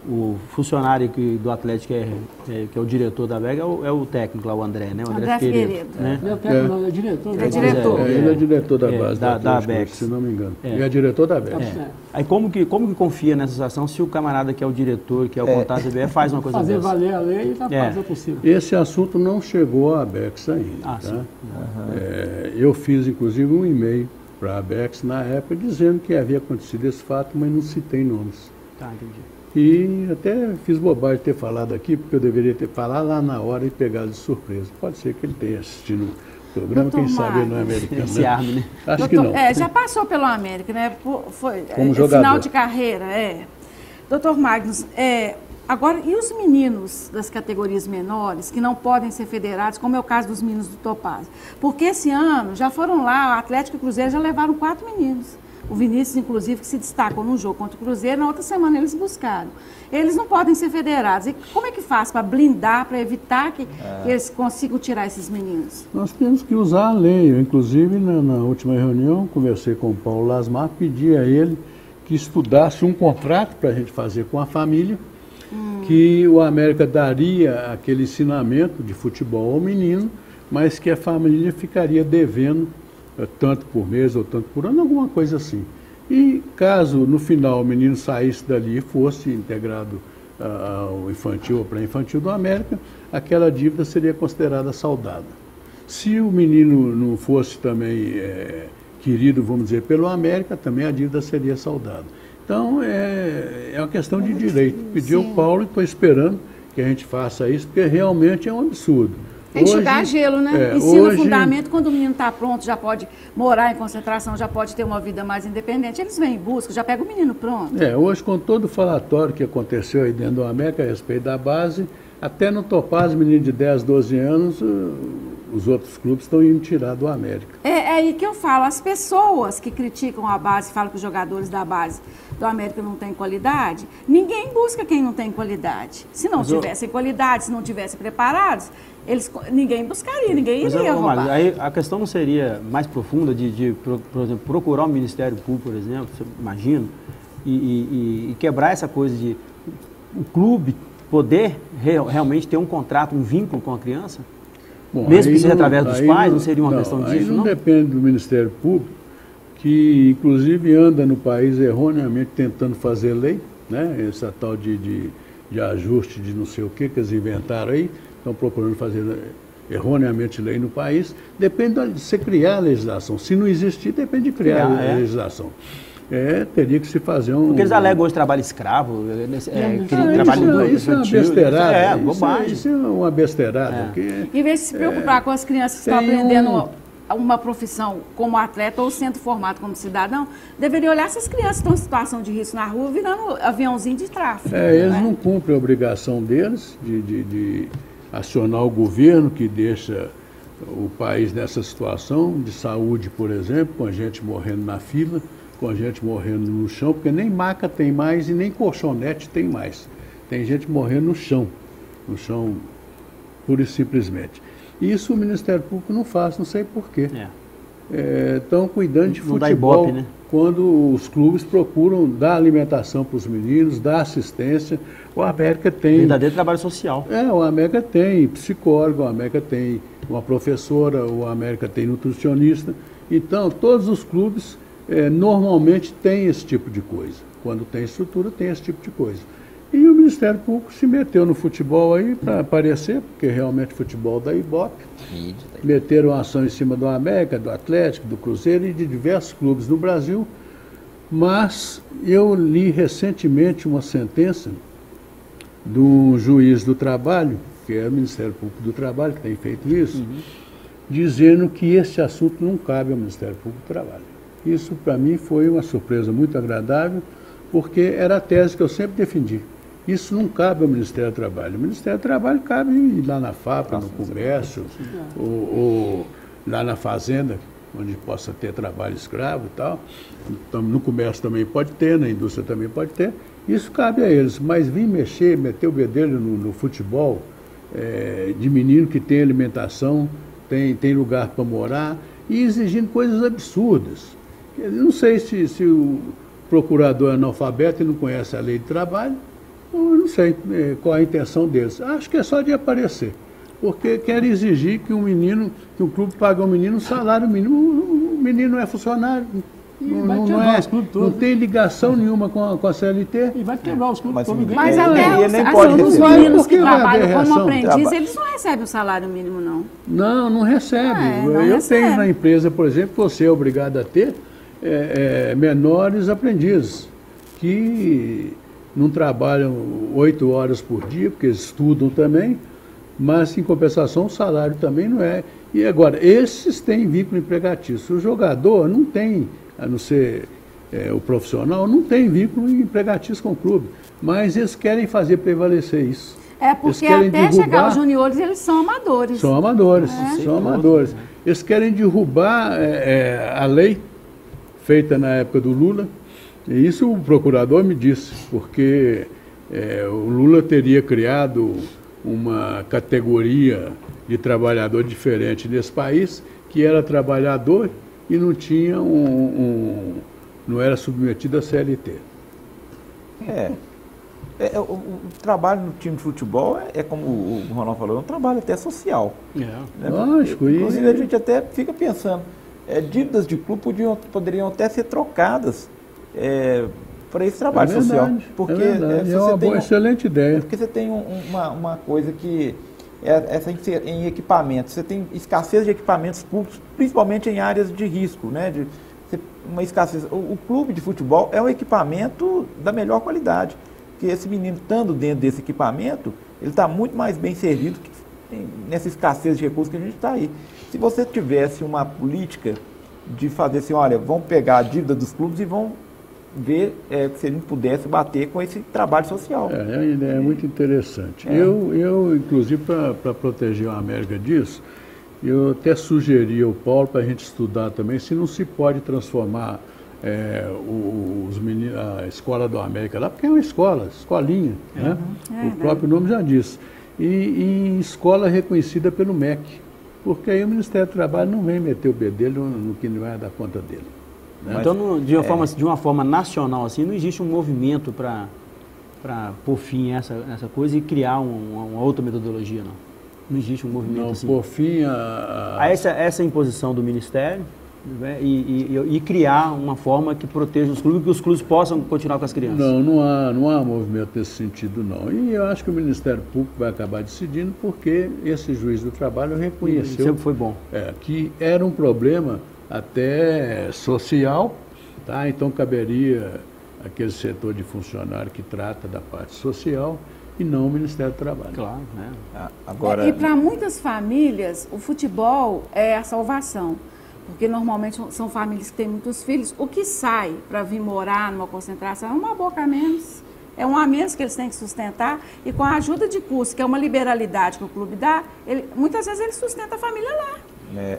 o funcionário do Atlético que é o diretor da Vega é o técnico lá, o André, né? O André Figueiredo. Né? Não é técnico, não, é diretor. É diretor. Ele é diretor da base da Atlético, Bex. se não me engano. Ele é diretor da Bex. Aí como que confia nessa situação se o camarada que é o diretor, que é o contato da CBF, faz uma coisa Fazer dessa? valer a lei e fazer possível. Esse assunto não chegou à Bex ainda. Ah, tá? sim. Eu fiz, inclusive, um e-mail para a Bex na época dizendo que havia acontecido esse fato, mas não citei nomes. Tá, entendi. E até fiz bobagem de ter falado aqui, porque eu deveria ter falado lá na hora e pegado de surpresa. Pode ser que ele tenha assistido o programa, Doutor quem sabe ele não é Marcos. americano. Se arme, né? Acho que não. Já passou pelo América, né? Foi Como jogador. Final de carreira, Doutor Magnus, agora, e os meninos das categorias menores que não podem ser federados, como é o caso dos meninos do Topaz? Porque esse ano já foram lá, o Atlético e o Cruzeiro já levaram 4 meninos. O Vinícius, inclusive, que se destacou no jogo contra o Cruzeiro, na outra semana eles buscaram. Eles não podem ser federados. E como é que faz para blindar, para evitar que eles consigam tirar esses meninos? Nós temos que usar a lei. Eu, inclusive, na última reunião, conversei com o Paulo Lasmar, pedi a ele que estudasse um contrato para a gente fazer com a família, que o América daria aquele ensinamento de futebol ao menino, mas que a família ficaria devendo tanto por mês ou tanto por ano, alguma coisa assim. E caso no final o menino saísse dali e fosse integrado ao infantil ou pré-infantil do América, aquela dívida seria considerada saldada. Se o menino não fosse também querido, vamos dizer, pelo América, também a dívida seria saldada. Então é uma questão de direito. Pedi ao Paulo e estou esperando que a gente faça isso, porque realmente é um absurdo. É enxugar gelo, né? Ensino fundamento, quando o menino está pronto, já pode morar em concentração, já pode ter uma vida mais independente. Eles vêm em busca, já pega o menino pronto. Hoje, com todo o falatório que aconteceu aí dentro do América a respeito da base, até no Topaz, menino de 10, 12 anos, os outros clubes estão indo tirar do América. É aí que eu falo, as pessoas que criticam a base, falam que os jogadores da base do América não têm qualidade, ninguém busca quem não tem qualidade. Se não tivessem qualidade, se não tivessem preparados, ninguém buscaria, ninguém iria roubar. Aí a questão não seria mais profunda por exemplo, procurar o Ministério Público, por exemplo, imagino, e quebrar essa coisa de o clube poder realmente ter um contrato, um vínculo com a criança? Bom, mesmo que seja através dos pais, não seria uma questão disso? Não depende do Ministério Público, que inclusive anda no país erroneamente tentando fazer lei, né? Essa tal de ajuste de não sei o que eles inventaram aí, estão procurando fazer erroneamente lei no país. Depende de você criar a legislação. Se não existir, depende de criar a legislação. Teria que se fazer um... Porque eles alegam hoje trabalho escravo, trabalho isso é uma besteirada. Bobagem. Isso é uma besteirada. Em vez de se preocupar com as crianças que estão aprendendo uma profissão como atleta ou sendo formado como cidadão, deveria olhar essas crianças que estão em situação de risco na rua virando aviãozinho de tráfico. Eles não cumprem a obrigação deles de acionar o governo que deixa o país nessa situação de saúde, por exemplo, com a gente morrendo na fila, com a gente morrendo no chão, porque nem maca tem mais e nem colchonete tem mais. Tem gente morrendo no chão pura e simplesmente. Isso o Ministério Público não faz, não sei porquê. Estão cuidando de futebol, dá ibope, né? Quando os clubes procuram dar alimentação para os meninos, dar assistência. O América tem... verdadeiro trabalho social. O América tem psicólogo, o América tem uma professora, o América tem nutricionista. Então, todos os clubes normalmente têm esse tipo de coisa. Quando tem estrutura, tem esse tipo de coisa. E o Ministério Público se meteu no futebol aí para aparecer, porque realmente futebol da Ibope. Meteram ação em cima do América, do Atlético, do Cruzeiro e de diversos clubes no Brasil. Mas eu li recentemente uma sentença de um juiz do trabalho, que é o Ministério Público do Trabalho, que tem feito isso, dizendo que esse assunto não cabe ao Ministério Público do Trabalho. Isso, para mim, foi uma surpresa muito agradável, porque era a tese que eu sempre defendi. Isso não cabe ao Ministério do Trabalho. O Ministério do Trabalho cabe lá na FAPA, no Congresso, ou lá na Fazenda, onde possa ter trabalho escravo e tal. Então, no comércio também pode ter, na indústria também pode ter. Isso cabe a eles. Mas vir meter o bedelho no futebol, de menino que tem alimentação, tem lugar para morar, e exigindo coisas absurdas. Não sei se o procurador é analfabeto e não conhece a lei de trabalho, Eu não sei qual a intenção deles. Acho que é só de aparecer. Porque querem exigir que o clube pague ao menino um salário mínimo. O menino não é funcionário. Não tem ligação nenhuma com a CLT. E vai quebrar os clubes todos. Mas até os meninos que trabalham como aprendiz, eles não recebem o salário mínimo, não. Não recebe. Eu tenho na empresa, por exemplo, você é obrigado a ter menores aprendizes que não trabalham 8 horas por dia, porque eles estudam também, mas em compensação o salário também não é. E agora, esses têm vínculo empregatício. O jogador não tem, a não ser o profissional, não tem vínculo empregatício com o clube, mas eles querem fazer prevalecer isso. Porque até chegar aos juniores eles são amadores. São amadores, são amadores. Eles querem derrubar a lei feita na época do Lula, e isso o procurador me disse, porque o Lula teria criado uma categoria de trabalhador diferente nesse país, que era trabalhador e não tinha não era submetido a CLT. O trabalho no time de futebol como o Ronaldo falou, é um trabalho até social. Né? Lógico. Inclusive a gente até fica pensando, dívidas de clube poderiam até ser trocadas para esse trabalho social. Porque é uma excelente ideia. Porque você tem uma coisa que essa em equipamentos. Você tem escassez de equipamentos públicos, principalmente em áreas de risco, né? Uma escassez. O clube de futebol é um equipamento da melhor qualidade. Porque esse menino estando dentro desse equipamento, ele está muito mais bem servido que nessa escassez de recursos que a gente está aí. Se você tivesse uma política de fazer assim, olha, vamos pegar a dívida dos clubes e vamos ver se a gente pudesse bater com esse trabalho social. É uma ideia muito interessante. Eu inclusive, para proteger a América disso, eu até sugeri ao Paulo para a gente estudar também se não se pode transformar os meninos, a escola do América lá, porque é uma escolinha, né? O próprio nome já diz. E em escola reconhecida pelo MEC, porque aí o Ministério do Trabalho não vem meter o bedelho no que não vai dar conta dele. Né? Então, de uma forma nacional, assim, não existe um movimento para pôr fim a essa coisa e criar uma outra metodologia, não? Não existe um movimento assim? Não, por fim essa imposição do Ministério, né, e criar uma forma que proteja os clubes, que os clubes possam continuar com as crianças. Não há movimento nesse sentido, não. E eu acho que o Ministério Público vai acabar decidindo, porque esse juiz do trabalho reconheceu sempre foi bom. Que era um problema até social, tá? Então caberia aquele setor de funcionário que trata da parte social e não o Ministério do Trabalho. Claro, né? E para muitas famílias, o futebol é a salvação. Porque normalmente são famílias que têm muitos filhos. O que sai para vir morar numa concentração é uma boca a menos. É um a menos que eles têm que sustentar. E com a ajuda de custo, que é uma liberalidade que o clube dá, muitas vezes ele sustenta a família lá.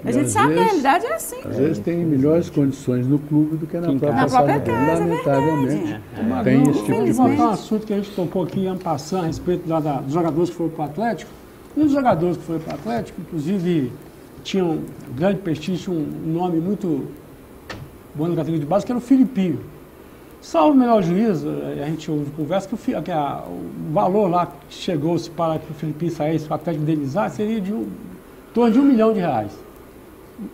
A gente sabe que a realidade é assim. Às vezes tem melhores condições no clube do que na própria casa. Lamentavelmente. Tem esse tipo de coisa. Um assunto que a gente tocou aqui ano passado a respeito dos jogadores que foram para o Atlético. Um dos jogadores que foram para o Atlético, inclusive, tinha um grande prestígio, um nome muito bom na categoria de base, que era o Filipinho. Salvo o melhor juízo, a gente ouve conversa que o valor lá que chegou-se para que o Filipinho saísse, o Atlético indenizar, seria de em torno de R$1 milhão.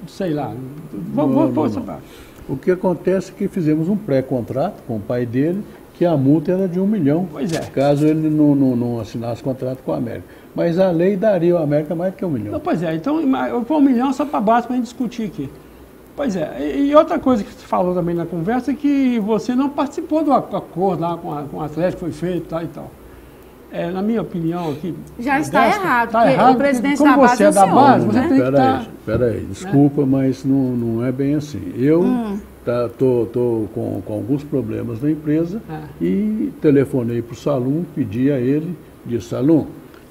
Sei lá. Vamos essa parte. O que acontece é que fizemos um pré-contrato com o pai dele, que a multa era de R$1 milhão, caso ele não assinasse contrato com a América. Mas a lei daria ao América mais do que R$1 milhão. Pois é, então foi R$1 milhão só para baixo para a gente discutir aqui. Pois é, e outra coisa que você falou também na conversa é que você não participou do acordo lá com o Atlético, foi feito e tal. Na minha opinião aqui... Já está errado, está porque errado, o presidente como da base você é da base, você tem que estar... Peraí, desculpa, mas não é bem assim. Eu estou com alguns problemas na empresa e telefonei para o Salum, pedi a ele, disse, Salum,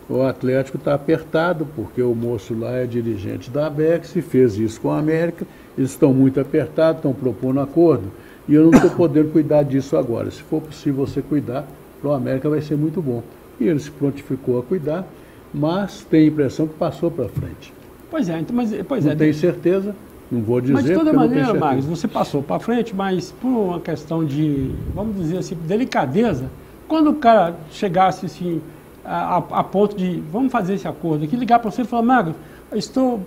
o Atlético está apertado, porque o moço lá é dirigente da Abex e fez isso com a América, eles estão muito apertados, estão propondo acordo, e eu não estou podendo cuidar disso agora. Se for possível você cuidar, para o América vai ser muito bom. E ele se prontificou a cuidar, mas tem a impressão que passou para frente. Pois é, então, não tenho certeza, não vou dizer. Mas de toda maneira, Marcos, você passou para frente, mas por uma questão de, vamos dizer assim, delicadeza, quando o cara chegasse assim, a ponto de, vamos fazer esse acordo aqui, ligar para você e falar, Magno, eu estou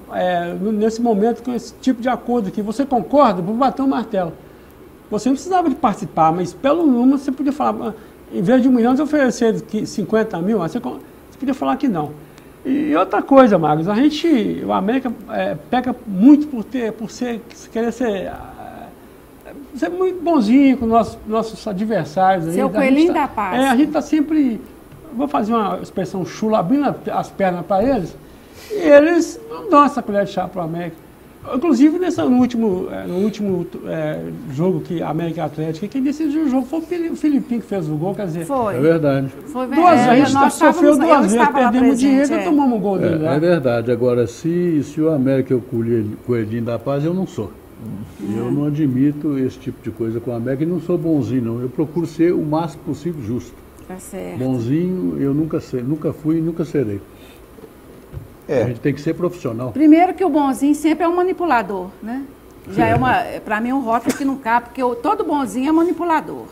nesse momento com esse tipo de acordo aqui, você concorda? Vou bater o martelo. Você não precisava de participar, mas pelo número você podia falar, em vez de 1 milhão, você oferecer 50 mil, você podia falar que não. E outra coisa, Marcos, o América peca muito por querer ser muito bonzinho com nossos adversários. Seu coelhinho da paz. A gente está sempre, vou fazer uma expressão chula, abrindo as pernas para eles, e eles não dão essa colher de chá para o América. Inclusive, no último jogo que a América Atlética, quem decidiu o jogo foi o Filipinho que fez o gol, quer dizer... Foi. É verdade. Foi a gente sofreu 2 vezes, perdemos dinheiro e tomamos um gol dele lá. É verdade. Agora, se o América é o coelhinho da paz, eu não sou. Eu não admito esse tipo de coisa com o América e não sou bonzinho, não. Eu procuro ser o máximo possível justo. Tá certo. Bonzinho eu nunca fui e nunca serei. A gente tem que ser profissional. Primeiro que o bonzinho sempre é um manipulador, né? Já para mim, um rótulo que não cabe, porque todo bonzinho é manipulador.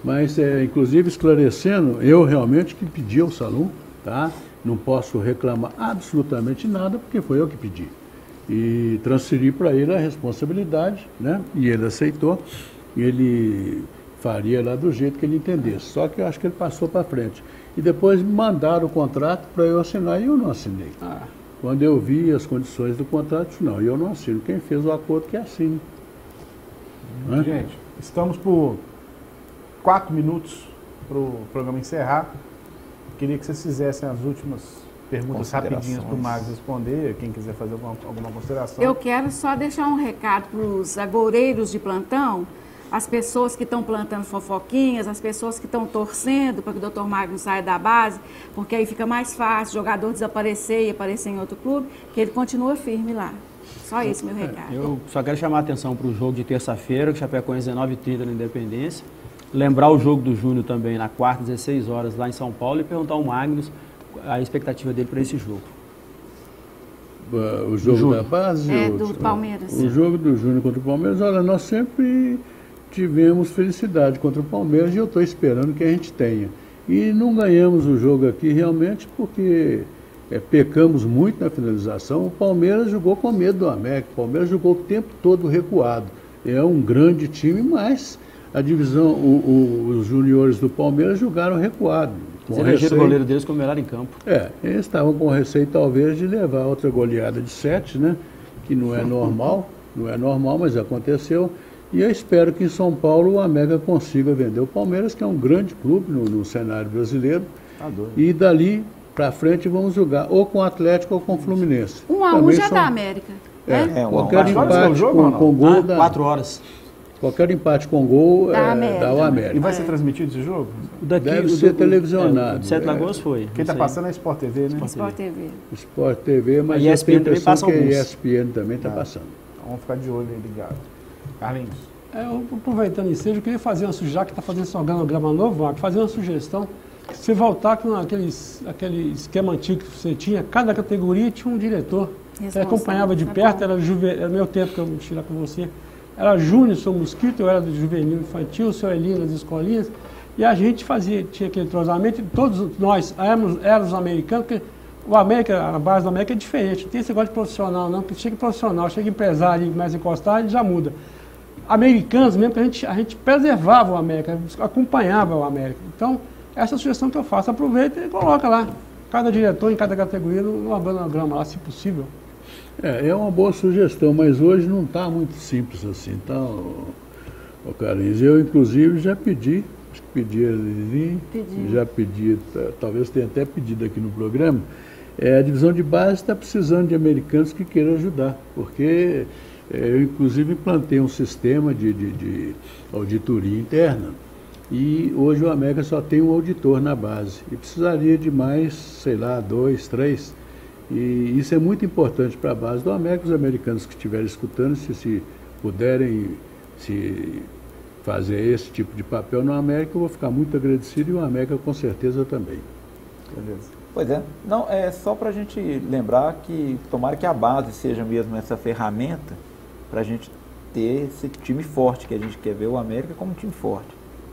Mas, inclusive, esclarecendo, eu realmente que pedi ao Salum, tá? Não posso reclamar absolutamente nada, porque foi eu que pedi. E transferi para ele a responsabilidade, né? E ele aceitou, e ele faria lá do jeito que ele entendesse. Só que eu acho que ele passou para frente. E depois me mandaram o contrato para eu assinar e eu não assinei. Quando eu vi as condições do contrato, eu disse, não, eu não assino. Quem fez o acordo que assine. Gente, estamos por 4 minutos para o programa encerrar. Queria que vocês fizessem as últimas perguntas rapidinhas para o Marcos responder, quem quiser fazer alguma consideração. Eu quero só deixar um recado para os agoureiros de plantão, as pessoas que estão plantando fofoquinhas, as pessoas que estão torcendo para que o Dr. Magno saia da base, porque aí fica mais fácil o jogador desaparecer e aparecer em outro clube, que ele continua firme lá. Só esse meu recado. Eu só quero chamar a atenção para o jogo de terça-feira, que Chapecoense 19h30 na Independência. Lembrar o jogo do Júnior também na quarta, 16 horas, lá em São Paulo, e perguntar ao Magnus a expectativa dele para esse jogo. O jogo da base? Do Palmeiras. O jogo do Júnior contra o Palmeiras, olha, nós sempre tivemos felicidade contra o Palmeiras e eu estou esperando que a gente tenha. E não ganhamos o jogo aqui realmente porque pecamos muito na finalização. O Palmeiras jogou com medo do América, o Palmeiras jogou o tempo todo recuado. É um grande time, mas a divisão, os juniores do Palmeiras jogaram recuado. Você elegeram o goleiro deles como melhor em campo. Eles estavam com receio talvez de levar outra goleada de 7, né? Que não é normal, mas aconteceu. E eu espero que em São Paulo o América consiga vender o Palmeiras, que é um grande clube no cenário brasileiro. E dali para frente vamos jogar ou com o Atlético ou com o Fluminense. 1-1 já da América. Qualquer empate com gol da... 4 horas. Qualquer empate com gol dá o América. E vai ser transmitido esse jogo? Deve ser televisionado. 7 Lagoas foi. Quem está passando é Sport TV, né? Sport TV. Sport TV, mas a ESPN também passa que alguns. a ESPN também está passando. Vamos ficar de olho aí, ligado. Carlinhos. Aproveitando isso, eu queria fazer já que está fazendo esse organograma novo, Marco, fazer uma sugestão. Você voltar com aquele esquema antigo que você tinha, cada categoria tinha um diretor. Você acompanhava de perto, era meu tempo que eu vou tirar com você. Era Júnior, sou Mosquito, eu era do juvenil infantil, o seu Elinho das escolinhas, e a gente tinha aquele entrosamento, e todos nós éramos americanos, porque a base do América é diferente, não tem esse negócio de profissional não, porque chega profissional, chega empresário, começa a encostar, ele já muda. Americanos mesmo, que a gente preservava o América, acompanhava o América. Então, essa é a sugestão que eu faço, aproveita e coloca lá, cada diretor em cada categoria, no organograma lá, se possível. É uma boa sugestão, mas hoje não está muito simples assim. Então, Carlinhos, eu inclusive já pedi, acho que pedi a Lili, já pedi, talvez tenha até pedido aqui no programa, a divisão de base está precisando de americanos que queiram ajudar, porque eu inclusive implantei um sistema de auditoria interna e hoje o América só tem um auditor na base e precisaria de mais, sei lá, 2, 3. E isso é muito importante para a base do América. Os americanos que estiverem escutando, se puderem fazer esse tipo de papel no América, eu vou ficar muito agradecido e o América com certeza também. Beleza. Pois é. Não, é só para a gente lembrar que tomara que a base seja mesmo essa ferramenta para a gente ter esse time forte, que a gente quer ver o América como um time forte,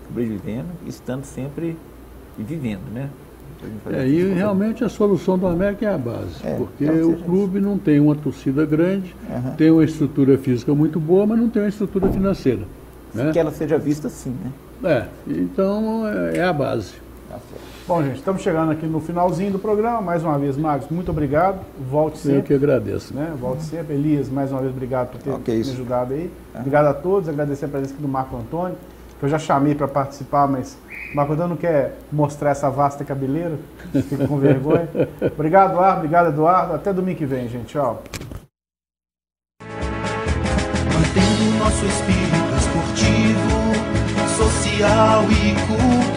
sobrevivendo, estando sempre e vivendo, né? E realmente a solução do América é a base, porque o clube não tem uma torcida grande, tem uma estrutura física muito boa, mas não tem uma estrutura financeira. Né? Que ela seja vista assim, né? Então é a base. Bom, gente, estamos chegando aqui no finalzinho do programa. Mais uma vez, Marcos, muito obrigado. Volte sempre. Eu que agradeço. Né? Volte sempre. Elias, mais uma vez, obrigado por ter me ajudado aí. Obrigado a todos. Agradecer a presença aqui do Marco Antônio, que eu já chamei para participar, mas o Marco Antônio não quer mostrar essa vasta cabeleira. Fico com vergonha. Obrigado, Eduardo. Obrigado, Eduardo. Até domingo que vem, gente. Tchau. Mantendo nosso espírito esportivo, social e cultural.